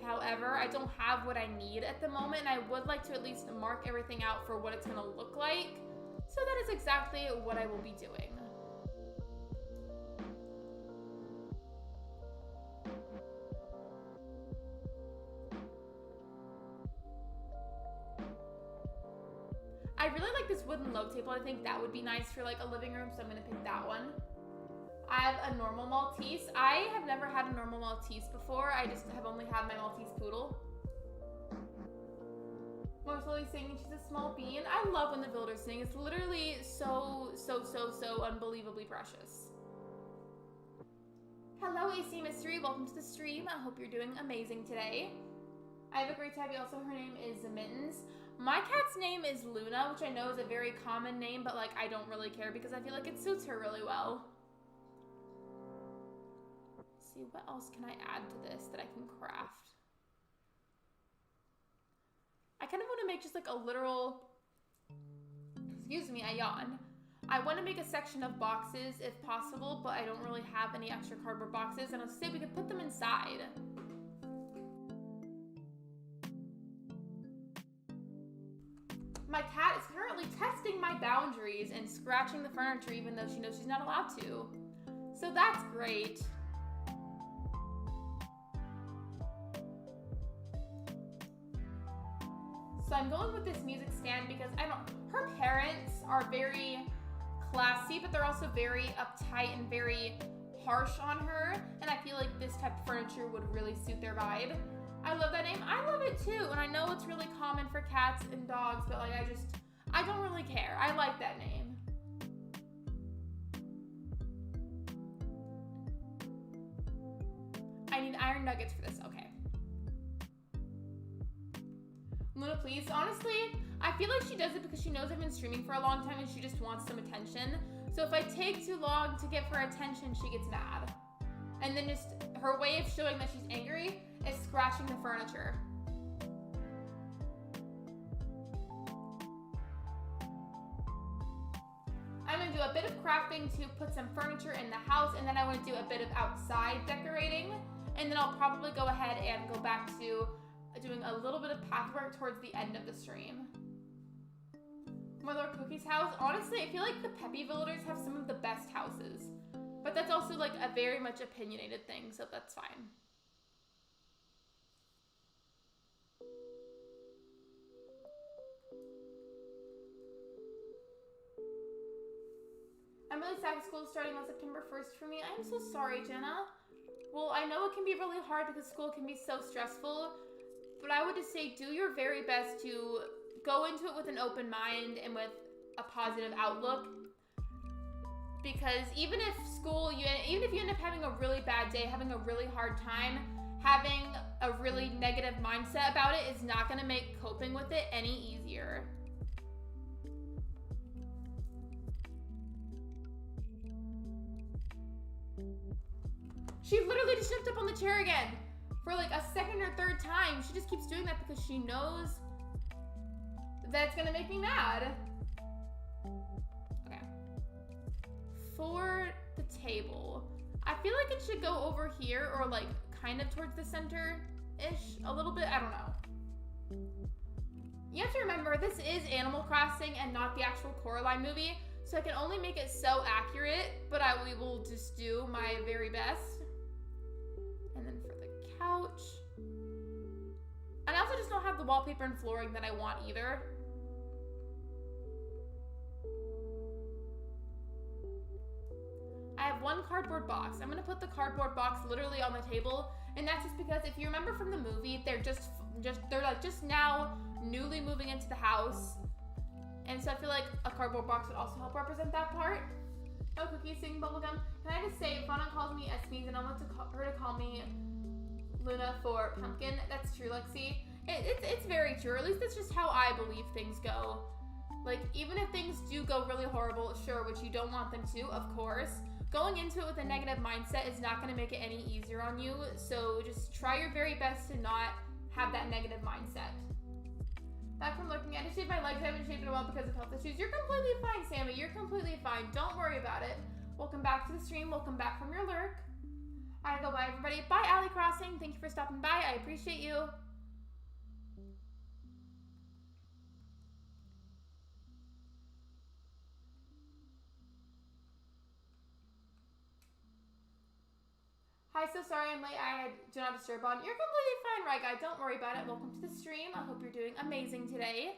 However, I don't have what I need at the moment, and I would like to at least mark everything out for what it's gonna look like. So that is exactly what I will be doing. I really like this wooden low table. I think that would be nice for like a living room, so I'm gonna pick that one. I have a normal Maltese. I have never had a normal Maltese before. I just have only had my Maltese poodle. Mostly singing, she's a small bean. I love when the villagers sing. It's literally so unbelievably precious. Hello, AC Mystery. Welcome to the stream. I hope you're doing amazing today. I have a great tabby. Also, her name is Mittens. My cat's name is Luna, which I know is a very common name, but like I don't really care because I feel like it suits her really well. Let's see, what else can I add to this that I can craft? I kind of want to make just like a literal, excuse me, I yawned. I want to make a section of boxes if possible, but I don't really have any extra cardboard boxes, and I'll say we could put them inside. My cat is currently testing my boundaries and scratching the furniture even though she knows she's not allowed to. So that's great. So I'm going with this music stand because her parents are very classy, but they're also very uptight and very harsh on her. And I feel like this type of furniture would really suit their vibe. I love that name. I love it too. And I know it's really common for cats and dogs, but like I don't really care. I like that name. I need iron nuggets for this. Okay. Luna, please. Honestly, I feel like she does it because she knows I've been streaming for a long time and she just wants some attention. So if I take too long to get her attention, she gets mad. And then just her way of showing that she's angry is scratching the furniture. I'm gonna do a bit of crafting to put some furniture in the house, and then I want to do a bit of outside decorating, and then I'll probably go ahead and go back to doing a little bit of pathwork towards the end of the stream. Mother Cookie's house. Honestly, I feel like the Peppy villagers have some of the best houses, but that's also like a very much opinionated thing, so that's fine. I'm really sad school is starting on September 1st for me. I'm so sorry, Jenna. Well, I know it can be really hard because school can be so stressful, but I would just say do your very best to go into it with an open mind and with a positive outlook. Because even if you end up having a really bad day, having a really hard time, having a really negative mindset about it is not going to make coping with it any easier. She literally just jumped up on the chair again for like a second or third time. She just keeps doing that because she knows that's gonna make me mad. Okay. For the table, I feel like it should go over here or like kind of towards the center-ish a little bit. I don't know. You have to remember, this is Animal Crossing and not the actual Coraline movie, so I can only make it so accurate, but we will just do my very best. And then for the couch. And I also just don't have the wallpaper and flooring that I want either. I have one cardboard box. I'm gonna put the cardboard box literally on the table, and that's just because if you remember from the movie, they're like just now newly moving into the house, And so I feel like a cardboard box would also help represent that part. No cookies, singing bubblegum. Can I just say, Fauna calls me Esmees, and I want her to call me Luna for pumpkin. That's true, Lexi. It's very true. Or at least that's just how I believe things go. Like, even if things do go really horrible, sure, which you don't want them to, of course, going into it with a negative mindset is not going to make it any easier on you. So just try your very best to not have that negative mindset. Back from looking at it, shaved my legs. I haven't shaved in a while because of health issues. You're completely fine, Sammy. You're completely fine. Don't worry about it. Welcome back to the stream. Welcome back from your lurk. I go bye, everybody. Bye, Alley Crossing. Thank you for stopping by. I appreciate you. Hi, so sorry I'm late. I had Do Not Disturb on. You're completely fine, right, guy? Don't worry about it. Welcome to the stream. I hope you're doing amazing today.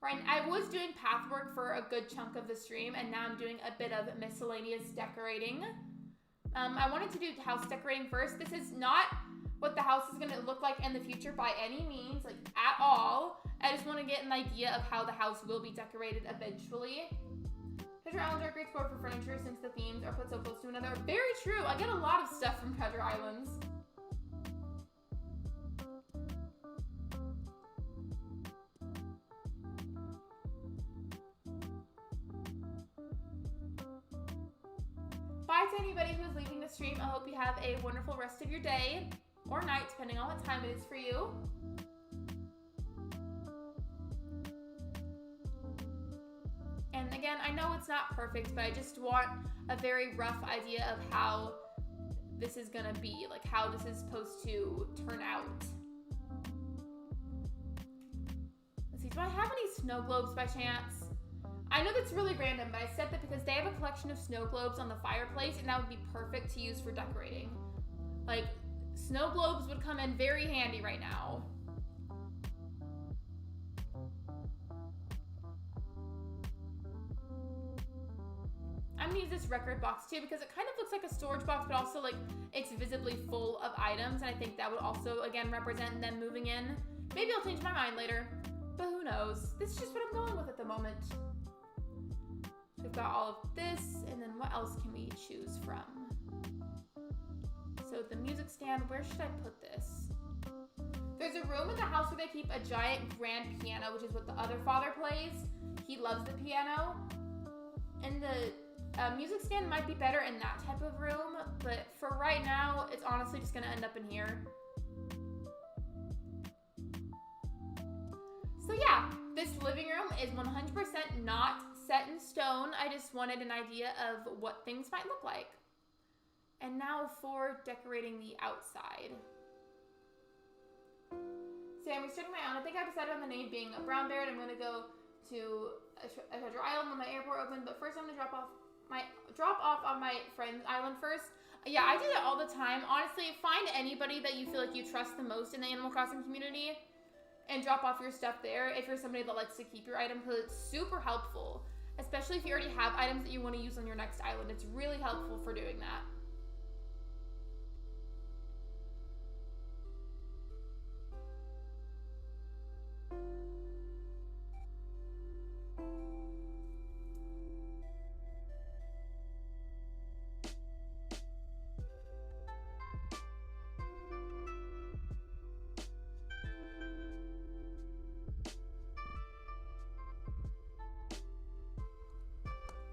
Right, I was doing path work for a good chunk of the stream, and now I'm doing a bit of miscellaneous decorating. I wanted to do house decorating first. This is not what the house is going to look like in the future by any means, like at all. I just want to get an idea of how the house will be decorated eventually. Treasure Islands are a great spot for furniture since the themes are put so close to another. Very true. I get a lot of stuff from Treasure Islands. Bye to anybody who is leaving the stream. I hope you have a wonderful rest of your day or night, depending on what time it is for you. And again, I know it's not perfect, but I just want a very rough idea of how this is gonna be, like how this is supposed to turn out. Let's see, do I have any snow globes by chance? I know that's really random, but I said that because they have a collection of snow globes on the fireplace, and that would be perfect to use for decorating. Like, snow globes would come in very handy right now. I'm gonna use this record box too because it kind of looks like a storage box, but also like it's visibly full of items, and I think that would also again represent them moving in. Maybe I'll change my mind later, but who knows? This is just what I'm going with at the moment. So we've got all of this, and then what else can we choose from? So the music stand, where should I put this? There's a room in the house where they keep a giant grand piano, which is what the other father plays. He loves the piano. And the music stand might be better in that type of room, but for right now, it's honestly just gonna end up in here. So yeah, this living room is 100% not set in stone. I just wanted an idea of what things might look like. And now for decorating the outside. So I'm restarting my own. I think I decided on the name being a brown bear, and I'm gonna go to a treasure island when my airport opens, but first I'm gonna drop off on my friend's island first. Yeah, I do that all the time. Honestly, find anybody that you feel like you trust the most in the Animal Crossing community and drop off your stuff there if you're somebody that likes to keep your item, because it's super helpful, especially if you already have items that you want to use on your next island. It's really helpful for doing that.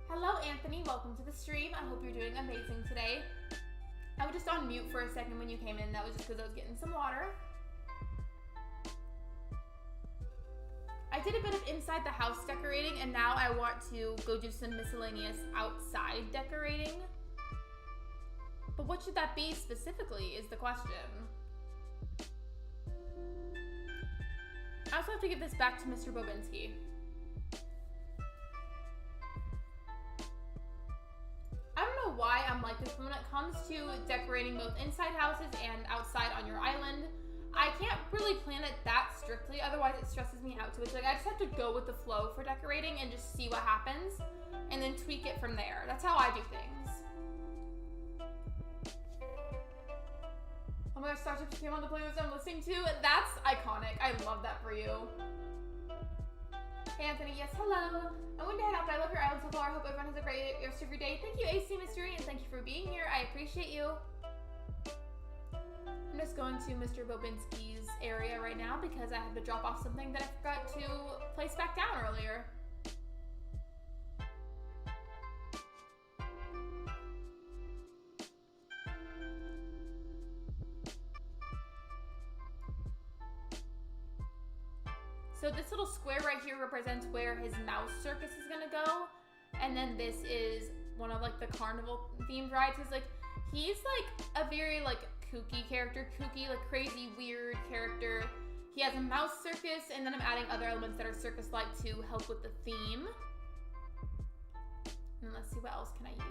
Hello, Anthony. Welcome to the stream. I hope you're doing amazing today. I was just on mute for a second when you came in. That was just because I was getting some water. I did a bit of inside the house decorating, and now I want to go do some miscellaneous outside decorating. But what should that be specifically is the question. I also have to give this back to Mr. Bobinski. I don't know why I'm like this, but when it comes to decorating both inside houses and outside on your island, I can't really plan it that strictly, otherwise it stresses me out too much. Like, I just have to go with the flow for decorating and just see what happens, and then tweak it from there. That's how I do things. Oh my gosh, Starship came on the playlist I'm listening to. That's iconic. I love that for you. Hey Anthony, yes, hello. I wanted to head out, but I love your island so far. I hope everyone has a great rest of your day. Thank you, AC Mystery, and thank you for being here. I appreciate you. I'm just going to Mr. Bobinski's area right now because I have to drop off something that I forgot to place back down earlier. So this little square right here represents where his mouse circus is gonna go. And then this is one of like the carnival themed rides. He's like a very like kooky character, like crazy, weird character. He has a mouse circus, and then I'm adding other elements that are circus-like to help with the theme. And let's see, what else can I use?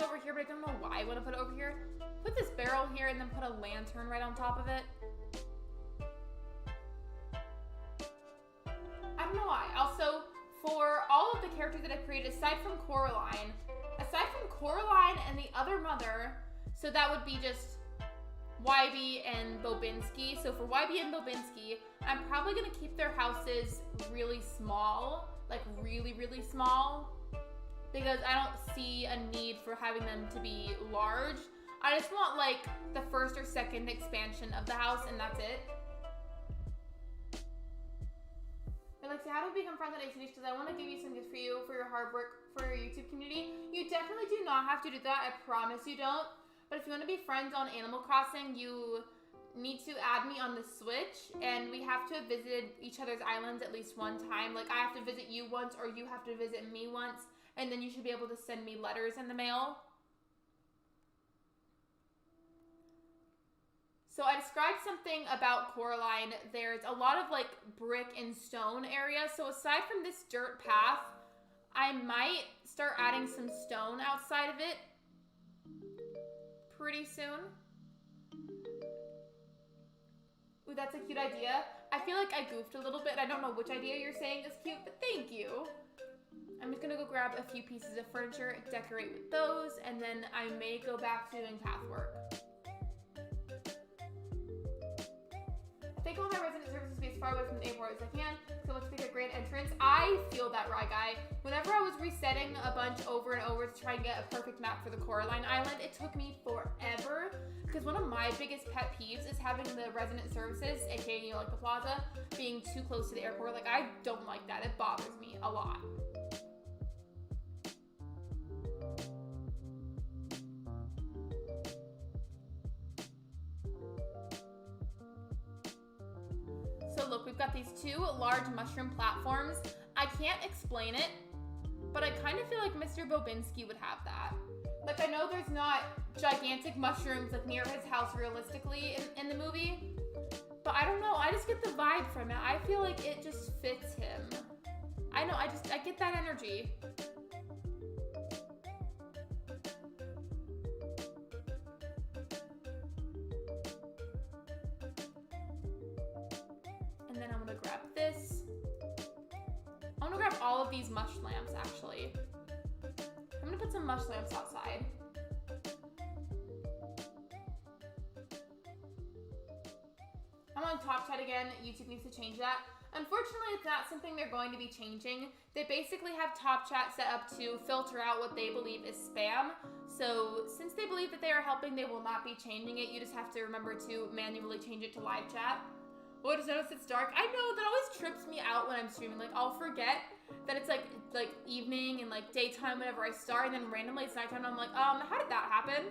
Over here, but I don't know why I want to put it over here. Put this barrel here and then put a lantern right on top of it. I don't know why. Also, for all of the characters that I've created, aside from Coraline and the other mother, so that would be just YB and Bobinski. So for YB and Bobinski, I'm probably going to keep their houses really small, like really, really small, because I don't see a need for having them to be large. I just want like the first or second expansion of the house, and that's it. Lexi, how do we become friends on ACNH? Because I want to give you some gifts for you for your hard work for your YouTube community. You definitely do not have to do that. I promise you don't. But if you want to be friends on Animal Crossing, you need to add me on the Switch, and we have to have visited each other's islands at least one time. Like I have to visit you once, or you have to visit me once. And then you should be able to send me letters in the mail. So I described something about Coraline. There's a lot of like brick and stone area. So aside from this dirt path, I might start adding some stone outside of it pretty soon. Ooh, that's a cute idea. I feel like I goofed a little bit. I don't know which idea you're saying is cute, but thank you. I'm just gonna go grab a few pieces of furniture, decorate with those, and then I may go back to doing path work. I think all my resident services be as far away from the airport as I can, so let's pick a great entrance. I feel that, Rye Guy. Whenever I was resetting a bunch over and over to try and get a perfect map for the Coraline Island, it took me forever, because one of my biggest pet peeves is having the resident services, aka, you know, like the plaza, being too close to the airport. Like, I don't like that. It bothers me a lot. So look, we've got these two large mushroom platforms. I can't explain it, but I kind of feel like Mr. Bobinski would have that. Like, I know there's not gigantic mushrooms like near his house realistically in the movie, but I don't know, I just get the vibe from it. I feel like it just fits him. I know, I get that energy. And then I'm gonna grab this. I'm gonna grab all of these mush lamps, actually. I'm gonna put some mush lamps outside. I'm on Top Chat again. YouTube needs to change that. Unfortunately, it's not something they're going to be changing. They basically have Top Chat set up to filter out what they believe is spam. So since they believe that they are helping, they will not be changing it. You just have to remember to manually change it to live chat. Oh, I just noticed it's dark. I know, that always trips me out when I'm streaming. Like, I'll forget that it's like evening and like daytime whenever I start, and then randomly it's nighttime, and I'm like, how did that happen?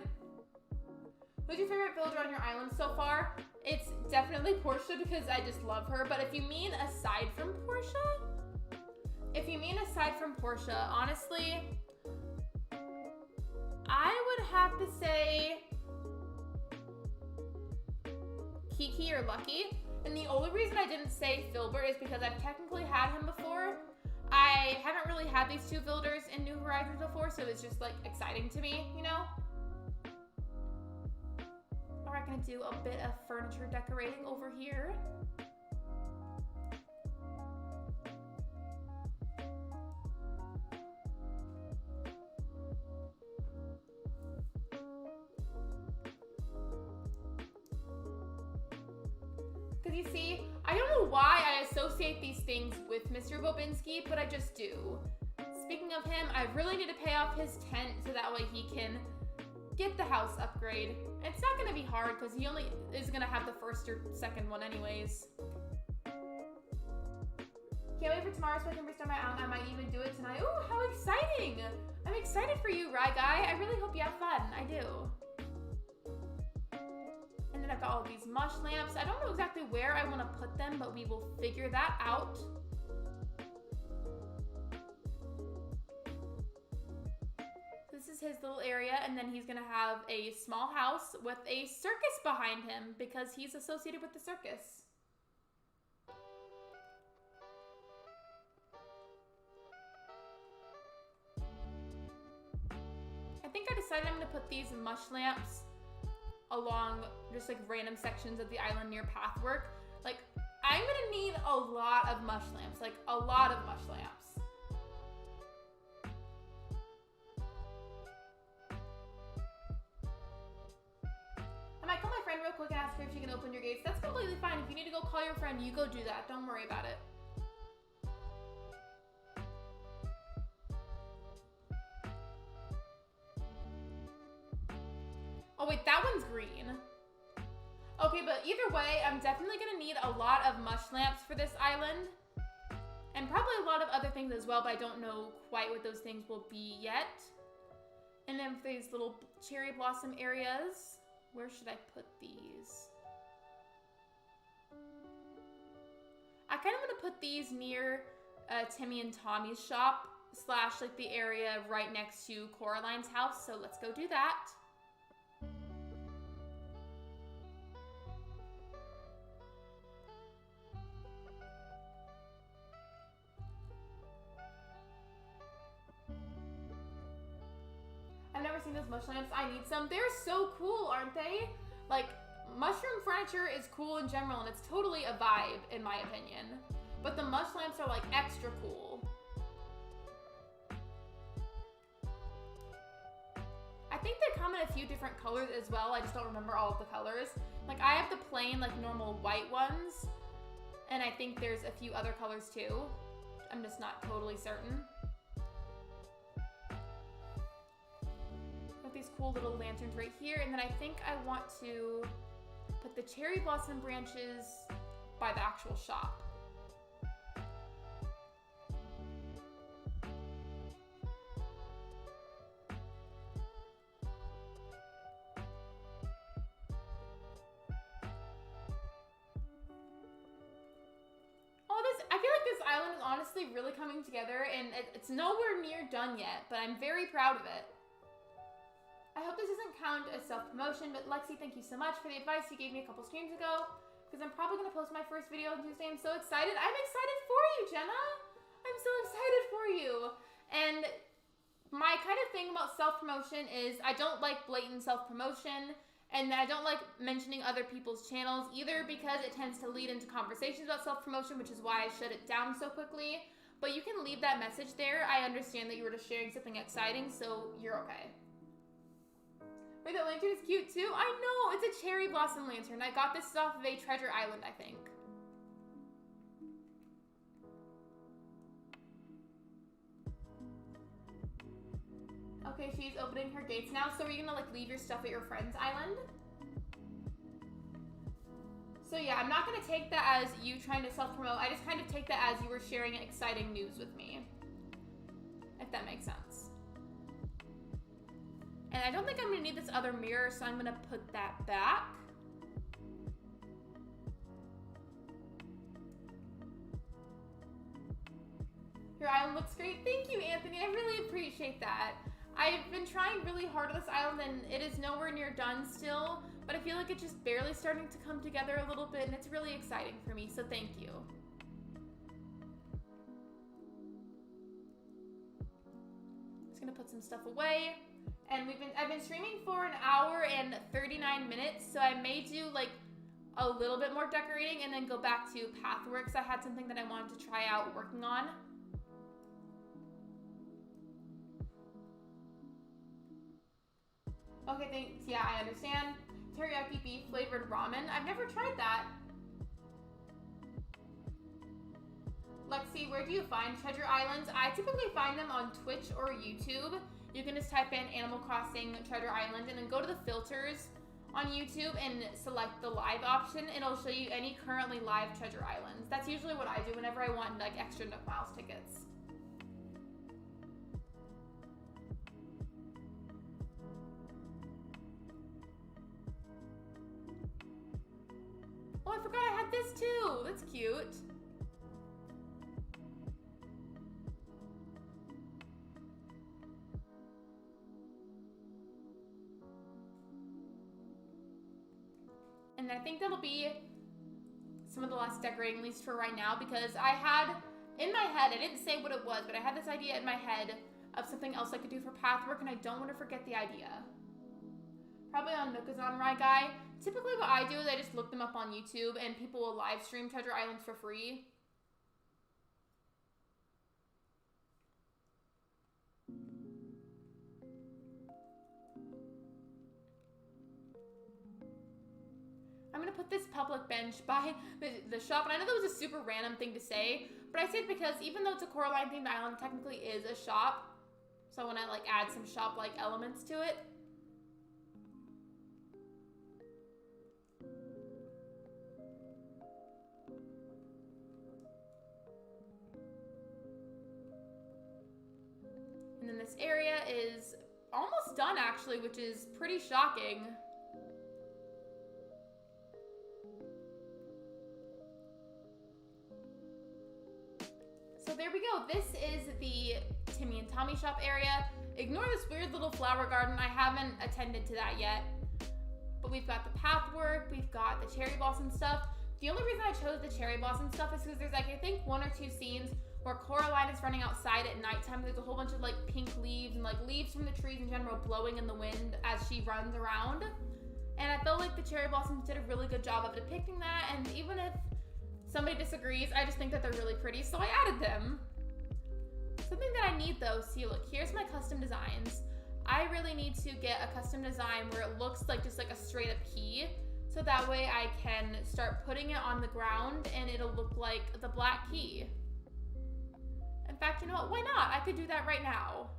Who's your favorite villager on your island so far? It's definitely Portia, because I just love her. But if you mean aside from Portia, honestly, I would have to say Kiki or Lucky. And the only reason I didn't say Filbert is because I've technically had him before. I haven't really had these two villagers in New Horizons before, so it's just like exciting to me, you know? Alright, gonna do a bit of furniture decorating over here. Because you see, I don't know why I associate these things with Mr. Bobinski, but I just do. Speaking of him, I really need to pay off his tent so that way he can get the house upgrade. It's not gonna be hard because he only is gonna have the first or second one anyways. Can't wait for tomorrow so I can restart my island. I might even do it tonight. Ooh, how exciting! I'm excited for you, Rye Guy. I really hope you have fun. I do. And then I've got all these mush lamps. I don't know exactly where I want to put them, but we will figure that out. This is his little area, and then he's gonna have a small house with a circus behind him because he's associated with the circus. I think I decided I'm gonna put these mush lamps along just like random sections of the island near pathwork. Like, I'm gonna need a lot of mush lamps, like a lot of mush lamps. I might call my friend real quick and ask her if she can open your gates. That's completely fine. If you need to go call your friend, you go do that. Don't worry about it. Oh wait, that one's green. Okay, but either way, I'm definitely gonna need a lot of mush lamps for this island. And probably a lot of other things as well, but I don't know quite what those things will be yet. And then for these little cherry blossom areas, where should I put these? I kind of want to put these near Timmy and Tommy's shop, / like the area right next to Coraline's house, so let's go do that. I've never seen those mush lamps. I need some. They're so cool, aren't they? Like, mushroom furniture is cool in general, and it's totally a vibe, in my opinion. But the mush lamps are, like, extra cool. I think they come in a few different colors as well. I just don't remember all of the colors. Like, I have the plain, like, normal white ones. And I think there's a few other colors, too. I'm just not totally certain. These cool little lanterns right here, and then I think I want to put the cherry blossom branches by the actual shop. I feel like this island is honestly really coming together, and it's nowhere near done yet, but I'm very proud of it. I hope this doesn't count as self-promotion, but Lexi, thank you so much for the advice you gave me a couple streams ago, because I'm probably going to post my first video on Tuesday. I'm so excited. I'm excited for you, Jenna. I'm so excited for you. And my kind of thing about self-promotion is I don't like blatant self-promotion, and I don't like mentioning other people's channels either because it tends to lead into conversations about self-promotion, which is why I shut it down so quickly. But you can leave that message there. I understand that you were just sharing something exciting, so you're okay. Wait, that lantern is cute too? I know, it's a cherry blossom lantern. I got this off of a treasure island, I think. Okay, she's opening her gates now. So are you gonna like leave your stuff at your friend's island? So yeah, I'm not gonna take that as you trying to self-promote. I just kind of take that as you were sharing exciting news with me. If that makes sense. And I don't think I'm gonna need this other mirror, so I'm gonna put that back. Your island looks great. Thank you, Anthony. I really appreciate that. I've been trying really hard on this island, and it is nowhere near done still, but I feel like it's just barely starting to come together a little bit, and it's really exciting for me, so thank you. Just gonna put some stuff away. And I've been streaming for an hour and 39 minutes, so I may do like a little bit more decorating and then go back to Pathworks. I had something that I wanted to try out working on. Okay, thanks. Yeah, I understand. Teriyaki beef flavored ramen. I've never tried that. Lexi, where do you find treasure islands? I typically find them on Twitch or YouTube. You can just type in Animal Crossing Treasure Island and then go to the filters on YouTube and select the live option. It'll show you any currently live treasure islands. That's usually what I do whenever I want like extra Nook Miles tickets. Oh, I forgot I had this too. That's cute. And I think that'll be some of the last decorating, at least for right now, because I had in my head, I didn't say what it was, but I had this idea in my head of something else I could do for pathwork, and I don't want to forget the idea. Probably on Nookazon Rai Guy. Typically what I do is I just look them up on YouTube and people will live stream treasure islands for free. I'm gonna put this public bench by the shop, and I know that was a super random thing to say, but I say it because even though it's a Coraline themed island, it technically is a shop. So I wanna like add some shop-like elements to it. And then this area is almost done actually, which is pretty shocking. So there we go. This is the Timmy and Tommy shop area. Ignore this weird little flower garden. I haven't attended to that yet. But we've got the pathwork, we've got the cherry blossom stuff. The only reason I chose the cherry blossom stuff is because there's like, I think 1 or 2 scenes where Coraline is running outside at nighttime. There's a whole bunch of like pink leaves and like leaves from the trees in general blowing in the wind as she runs around. And I felt like the cherry blossoms did a really good job of depicting that. And even if somebody disagrees, I just think that they're really pretty, so I added them. Something that I need though, see look, here's my custom designs. I really need to get a custom design where it looks like just like a straight up key. So that way I can start putting it on the ground and it'll look like the black key. In fact, you know what, why not? I could do that right now.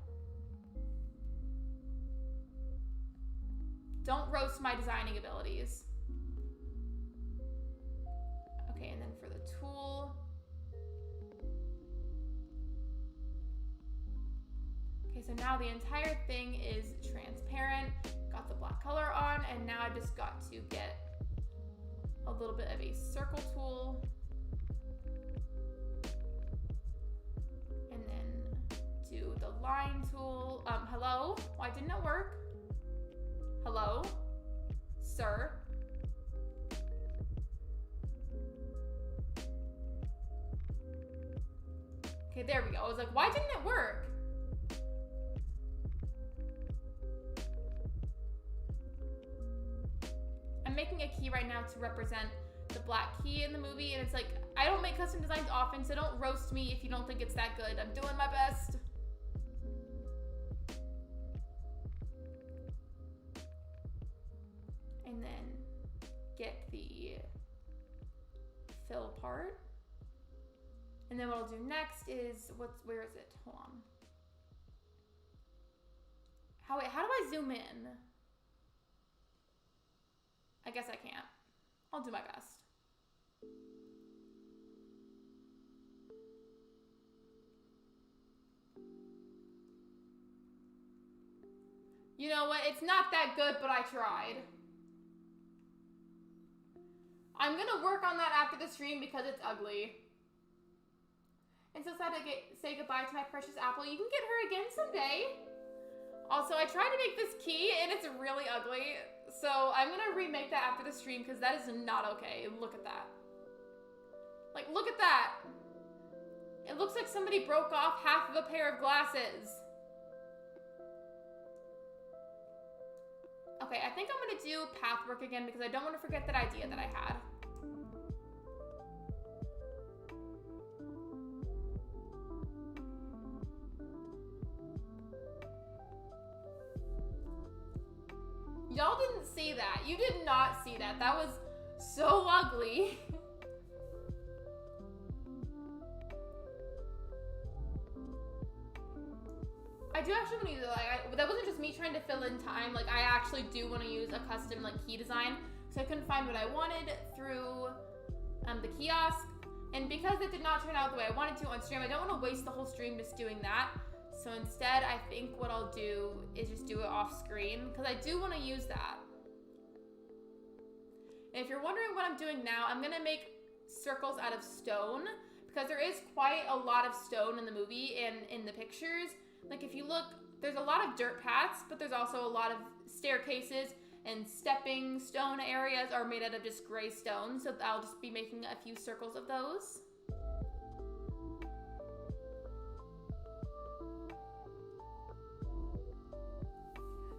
Don't roast my designing abilities. Okay, and then for the tool. Okay, so now the entire thing is transparent. Got the black color on, and now I just got to get a little bit of a circle tool. And then do the line tool. Hello? Why didn't it work? Hello? Sir? Okay, there we go. I was like, why didn't it work? I'm making a key right now to represent the black key in the movie, and it's like, I don't make custom designs often, so don't roast me if you don't think it's that good. I'm doing my best. And then get the fill part. And then what I'll do next is, where is it? Hold on. How do I zoom in? I guess I can't. I'll do my best. You know what? It's not that good, but I tried. I'm gonna work on that after the stream because it's ugly. And so sad to say goodbye to my precious apple. You can get her again someday. Also, I tried to make this key and it's really ugly. So I'm gonna remake that after the stream because that is not okay. Look at that. Like, look at that. It looks like somebody broke off half of a pair of glasses. Okay, I think I'm gonna do pathwork again because I don't want to forget that idea that I had. Y'all didn't see that. You did not see that. That was so ugly. I do actually want to use it. Like, that wasn't just me trying to fill in time. Like, I actually do want to use a custom like key design. So I couldn't find what I wanted through the kiosk. And because it did not turn out the way I wanted to on stream, I don't want to waste the whole stream just doing that. So instead, I think what I'll do is just do it off screen, because I do want to use that. And if you're wondering what I'm doing now, I'm going to make circles out of stone, because there is quite a lot of stone in the movie and in the pictures. Like, if you look, there's a lot of dirt paths, but there's also a lot of staircases, and stepping stone areas are made out of just gray stone, so I'll just be making a few circles of those.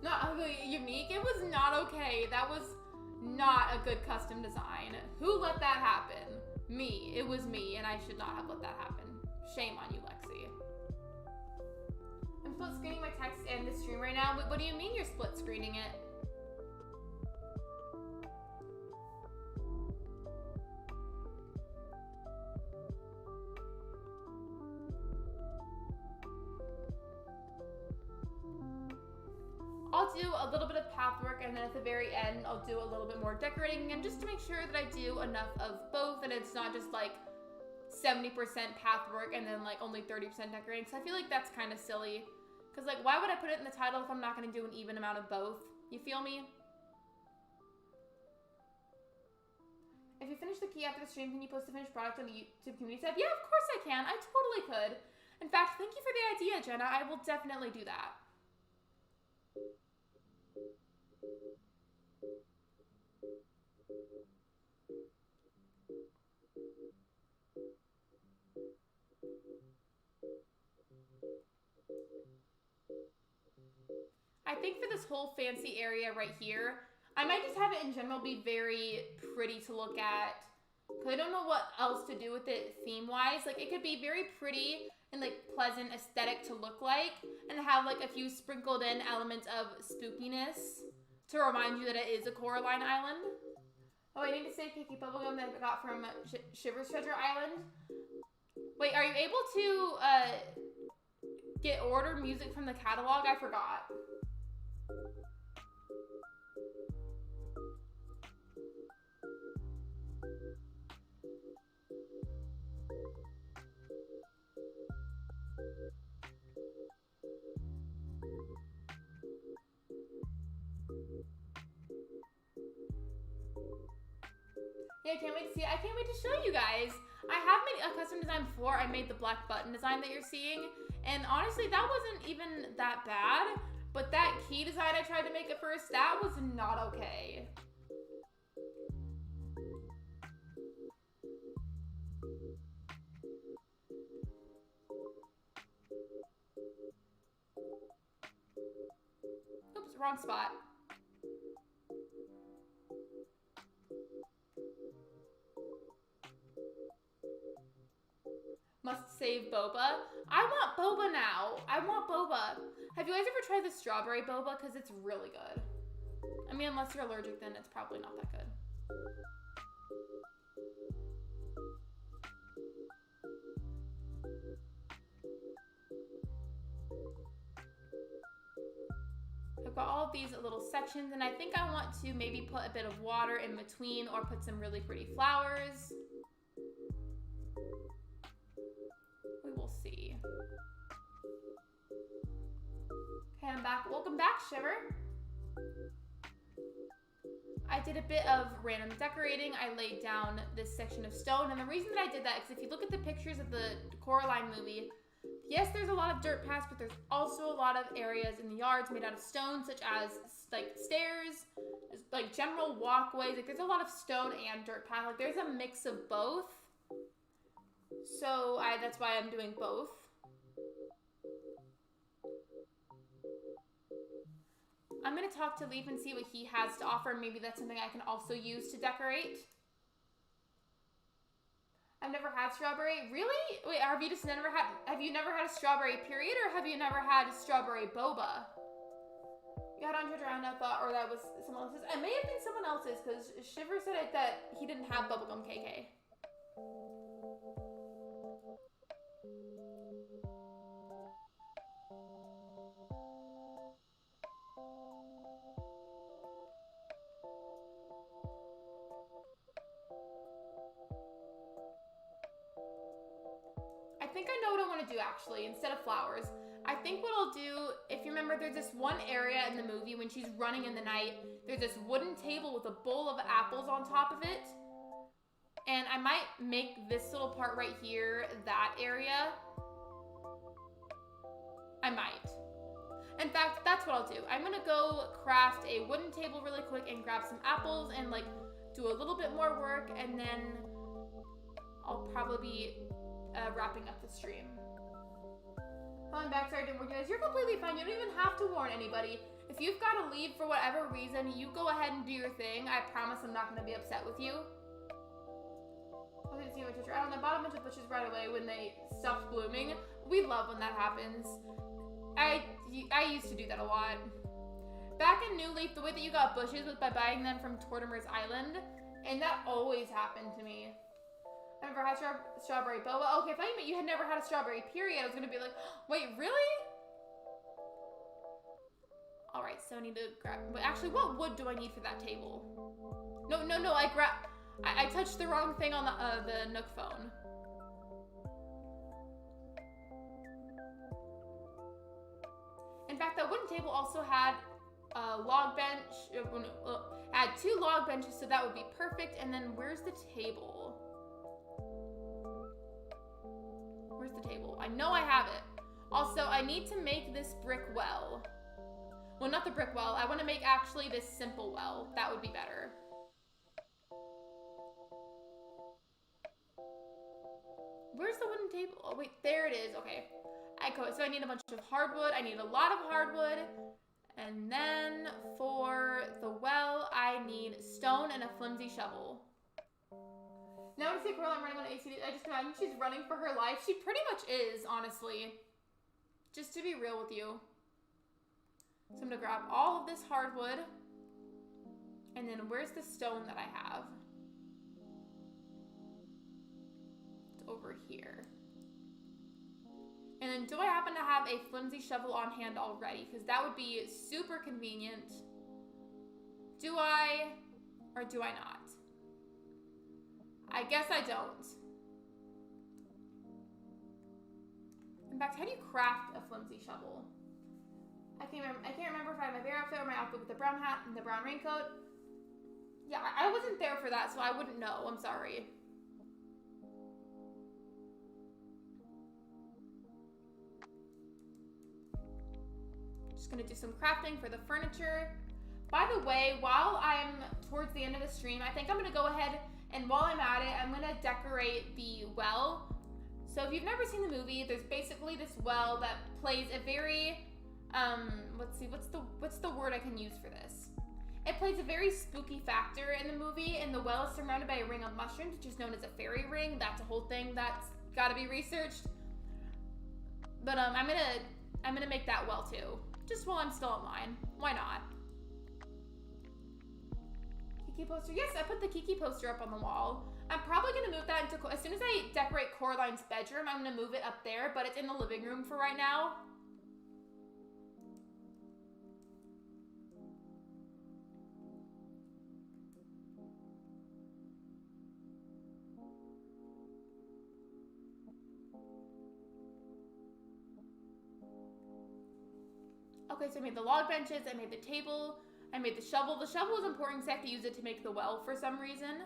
Not really unique. It was not okay. That was not a good custom design. Who let that happen? Me. It was me, and I should not have let that happen. Shame on you, Lexi. I'm split screening my text and the stream right now. What do you mean you're split screening it? I'll do a little bit of path work, and then at the very end, I'll do a little bit more decorating, and just to make sure that I do enough of both, and it's not just like 70% path work and then like only 30% decorating, because I feel like that's kind of silly. Because like, why would I put it in the title if I'm not going to do an even amount of both? You feel me? If you finish the key after the stream, can you post the finished product on the YouTube community tab? Yeah, of course I can. I totally could. In fact, thank you for the idea, Jenna. I will definitely do that. I think for this whole fancy area right here, I might just have it in general be very pretty to look at, because I don't know what else to do with it theme-wise. Like, it could be very pretty and like pleasant aesthetic to look like, and have like a few sprinkled in elements of spookiness to remind you that it is a Coraline Island. Oh, I need to say cakey bubblegum that I got from Shiver's Treasure Island. Wait, are you able to get order music from the catalog? I forgot. Yeah, I can't wait to see it. I can't wait to show you guys. I have made a custom design before. I made the black button design that you're seeing. And honestly, that wasn't even that bad. But that key design I tried to make at first, that was not okay. Oops, wrong spot. Must save boba. I want boba now. I want boba. Have you guys ever tried the strawberry boba? Because it's really good. I mean, unless you're allergic, then it's probably not that good. I've got all of these little sections, and I think I want to maybe put a bit of water in between or put some really pretty flowers. We will see. Okay, I'm back. Welcome back, Shiver. I did a bit of random decorating. I laid down this section of stone, and the reason that I did that is if you look at the pictures of the Coraline movie, yes, there's a lot of dirt paths, but there's also a lot of areas in the yards made out of stone, such as like stairs, like general walkways. Like, there's a lot of stone and dirt path. Like, there's a mix of both. So that's why I'm doing both. I'm gonna talk to Leaf and see what he has to offer. Maybe that's something I can also use to decorate. I've never had strawberry. Really? Wait, have you never had a strawberry period, or have you never had a strawberry boba? You had on Treasure Island, I thought, or that was someone else's. It may have been someone else's, because Shiver said that he didn't have bubblegum KK. think I know what I want to do actually, instead of flowers. I think what I'll do, if you remember, there's this one area in the movie when she's running in the night, there's this wooden table with a bowl of apples on top of it. And I might make this little part right here, that area. I might. In fact, that's what I'll do. I'm gonna go craft a wooden table really quick and grab some apples and like do a little bit more work, and then I'll probably be wrapping up the stream. Calling back, sorry I didn't warn you guys. You're completely fine. You don't even have to warn anybody. If you've got to leave for whatever reason, you go ahead and do your thing. I promise I'm not going to be upset with you. I didn't see my teacher. I don't know. I bought a bunch of bushes right away when they stopped blooming. We love when that happens. I used to do that a lot. Back in New Leaf, the way that you got bushes was by buying them from Tortimer's Island, and that always happened to me. I never had strawberry boba. Okay, if I meant you had never had a strawberry period, I was gonna be like, wait, really? All right, so I need to grab, wait, actually, what wood do I need for that table? No, I touched the wrong thing on the Nook phone. In fact, that wooden table also had a log bench, had 2 log benches, so that would be perfect. And then where's the table? Where's the table? I know I have it. Also, I need to make this brick well. Well, not the brick well. I want to make actually this simple well. That would be better. Where's the wooden table? Oh, wait, there it is. Okay. So I need a bunch of hardwood. I need a lot of hardwood. And then for the well, I need stone and a flimsy shovel. Now to see girl, I'm running on ACNH. I just imagine she's running for her life. She pretty much is, honestly. Just to be real with you. So I'm gonna grab all of this hardwood. And then where's the stone that I have? It's over here. And then do I happen to have a flimsy shovel on hand already? Because that would be super convenient. Do I or do I not? I guess I don't. In fact, how do you craft a flimsy shovel? I can't remember if I had my bear outfit or my outfit with the brown hat and the brown raincoat. Yeah, I wasn't there for that, so I wouldn't know. I'm sorry. Just gonna do some crafting for the furniture. By the way, while I'm towards the end of the stream, I think I'm gonna go ahead and while I'm at it, I'm gonna decorate the well. So if you've never seen the movie, there's basically this well that plays a very, let's see, what's the word I can use for this? It plays a very spooky factor in the movie, and the well is surrounded by a ring of mushrooms, which is known as a fairy ring. That's a whole thing that's gotta be researched. But I'm gonna make that well too. Just while I'm still online. Why not? Kiki poster. Yes, I put the Kiki poster up on the wall. I'm probably going to move that into... As soon as I decorate Coraline's bedroom, I'm going to move it up there, but it's in the living room for right now. Okay, so I made the log benches, I made the table, I made the shovel. The shovel is important because I have to use it to make the well for some reason.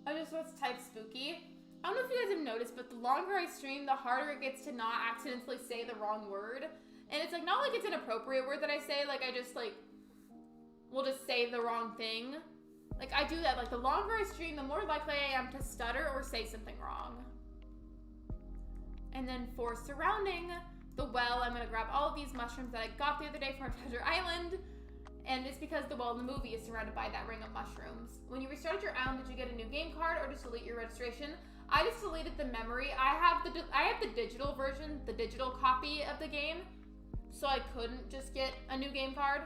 I just was type spooky. I don't know if you guys have noticed, but the longer I stream, the harder it gets to not accidentally say the wrong word. And it's like, not like it's an appropriate word that I say, like I just like, will just say the wrong thing. Like I do that, like the longer I stream, the more likely I am to stutter or say something wrong. And then for surrounding the well, I'm gonna grab all of these mushrooms that I got the other day from Treasure Island. And it's because the well in the movie is surrounded by that ring of mushrooms. When you restarted your island, did you get a new game card or just delete your registration? I just deleted the memory. I have the digital version, the digital copy of the game, so I couldn't just get a new game card.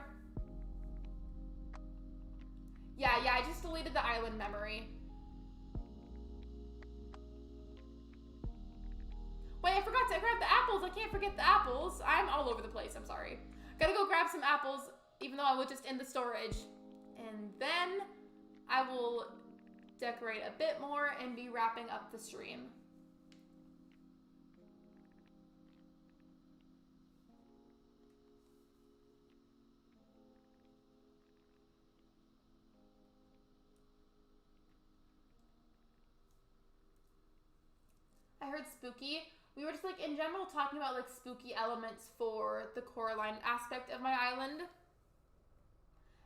Yeah, I just deleted the island memory. Wait, I forgot to grab the apples. I can't forget the apples. I'm all over the place, I'm sorry. Gotta go grab some apples, even though I was just in the storage. And then I will decorate a bit more and be wrapping up the stream. I heard spooky. We were just like in general talking about like spooky elements for the Coraline aspect of my island.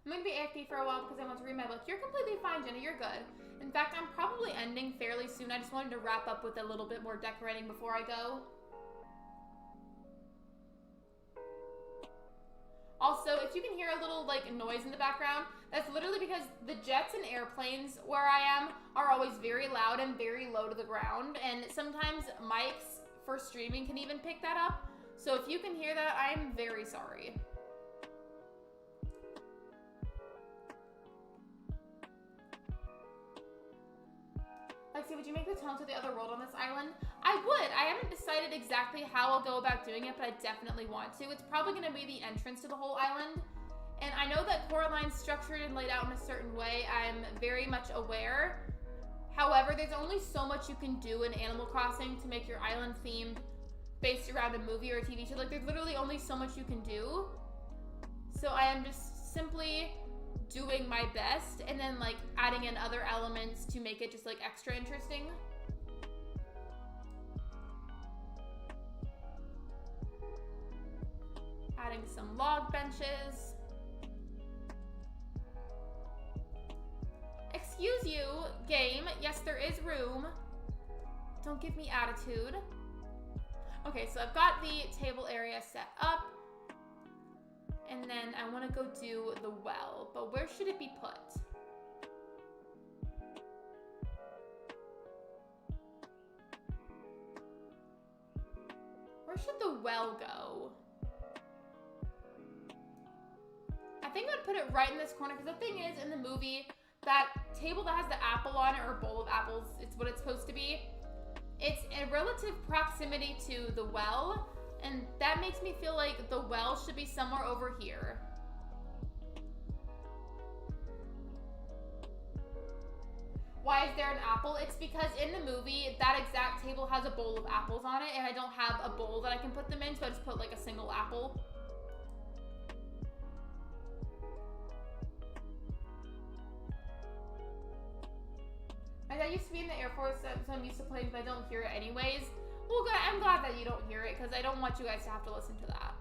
I'm going to be AFK for a while because I want to read my book. You're completely fine, Jenny. You're good. In fact, I'm probably ending fairly soon. I just wanted to wrap up with a little bit more decorating before I go. Also, if you can hear a little like noise in the background, that's literally because the jets and airplanes where I am are always very loud and very low to the ground. And sometimes mics for streaming can even pick that up. So if you can hear that, I'm very sorry. Lexi, would you make the tones of the other world on this island? I would. I haven't decided exactly how I'll go about doing it, but I definitely want to. It's probably going to be the entrance to the whole island. And I know that Coraline's structured and laid out in a certain way. I'm very much aware. However, there's only so much you can do in Animal Crossing to make your island themed based around a movie or a TV show. Like, there's literally only so much you can do. So I am just simply doing my best and then like adding in other elements to make it just like extra interesting. Adding some log benches. Excuse you, game. Yes, there is room. Don't give me attitude. Okay, so I've got the table area set up. And then I want to go do the well. But where should it be put? Where should the well go? I think I'd put it right in this corner, because the thing is, in the movie, that table that has the apple on it, or bowl of apples, it's what it's supposed to be. It's in relative proximity to the well, and that makes me feel like the well should be somewhere over here. Why is there an apple? It's because in the movie, that exact table has a bowl of apples on it, and I don't have a bowl that I can put them in, so I just put like a single apple. My dad used to be in the Air Force, so I'm used to playing, but I don't hear it anyways. Well, good. I'm glad that you don't hear it, because I don't want you guys to have to listen to that.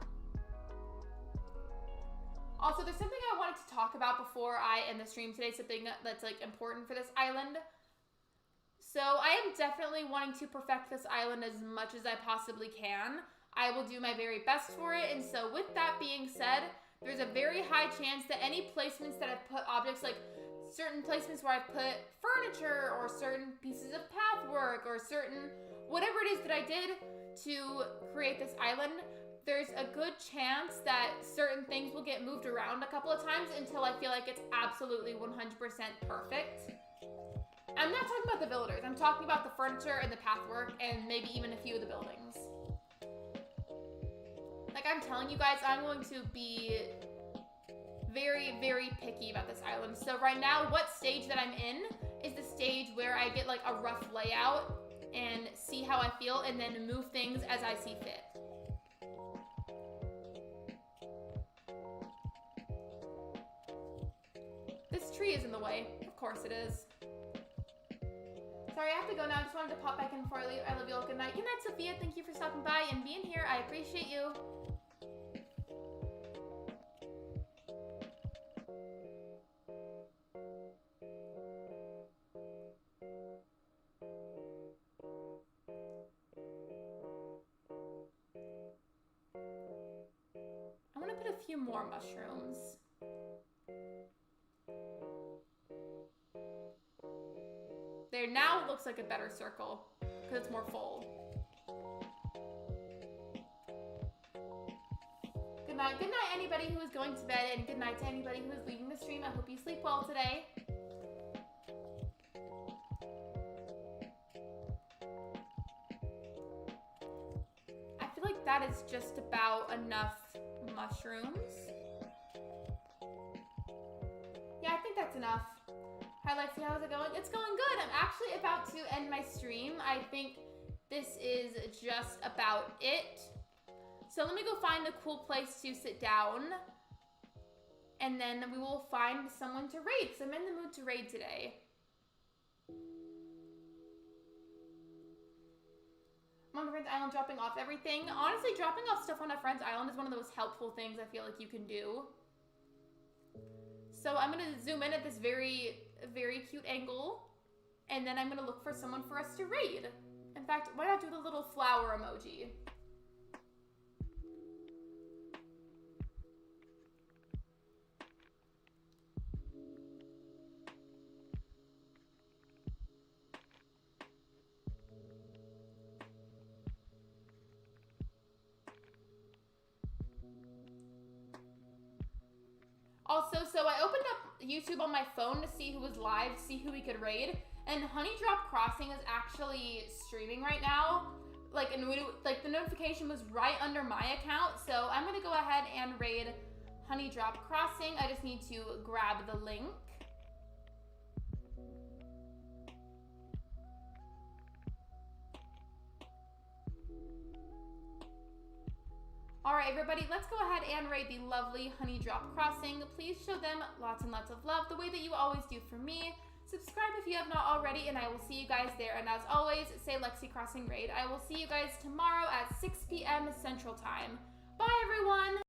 Also, there's something I wanted to talk about before I end the stream today, something that's like important for this island. So I am definitely wanting to perfect this island as much as I possibly can. I will do my very best for it, and so with that being said, there's a very high chance that any placements that I've put objects, like certain placements where I've put furniture or certain pieces of pathwork or certain whatever it is that I did to create this island, there's a good chance that certain things will get moved around a couple of times until I feel like it's absolutely 100% perfect. I'm not talking about the builders. I'm talking about the furniture and the pathwork and maybe even a few of the buildings. Like I'm telling you guys, I'm going to be very, very picky about this island. So right now, what stage that I'm in is the stage where I get like a rough layout and see how I feel and then move things as I see fit. This tree is in the way. Of course it is. Sorry, I have to go now. I just wanted to pop back in before I leave. I love you all. Good night. Good night, Sophia. Thank you for stopping by and being here. I appreciate you. I want to put a few more mushrooms. There, now it looks like a better circle because it's more full. Good night. Good night, anybody who is going to bed, and good night to anybody who is leaving the stream. I hope you sleep well today. I feel like that is just about enough mushrooms. Yeah, I think that's enough. Hi Lexi, how's it going? It's going good. I'm actually about to end my stream. I think this is just about it. So let me go find a cool place to sit down. And then we will find someone to raid, because I'm in the mood to raid today. I'm on a friend's island dropping off everything. Honestly, dropping off stuff on a friend's island is one of the most helpful things I feel like you can do. So I'm going to zoom in at this very, very cute angle. And then I'm going to look for someone for us to raid. In fact, why not do the little flower emoji? Also, so I opened up YouTube on my phone to see who was live, see who we could raid, and Honeydrop Crossing is actually streaming right now. Like, the notification was right under my account, so I'm gonna go ahead and raid Honeydrop Crossing. I just need to grab the link. All right, everybody, let's go ahead and raid the lovely Honeydrop Crossing. Please show them lots and lots of love, the way that you always do for me. Subscribe if you have not already, and I will see you guys there. And as always, say Lexi Crossing Raid. I will see you guys tomorrow at 6 p.m. Central Time. Bye, everyone!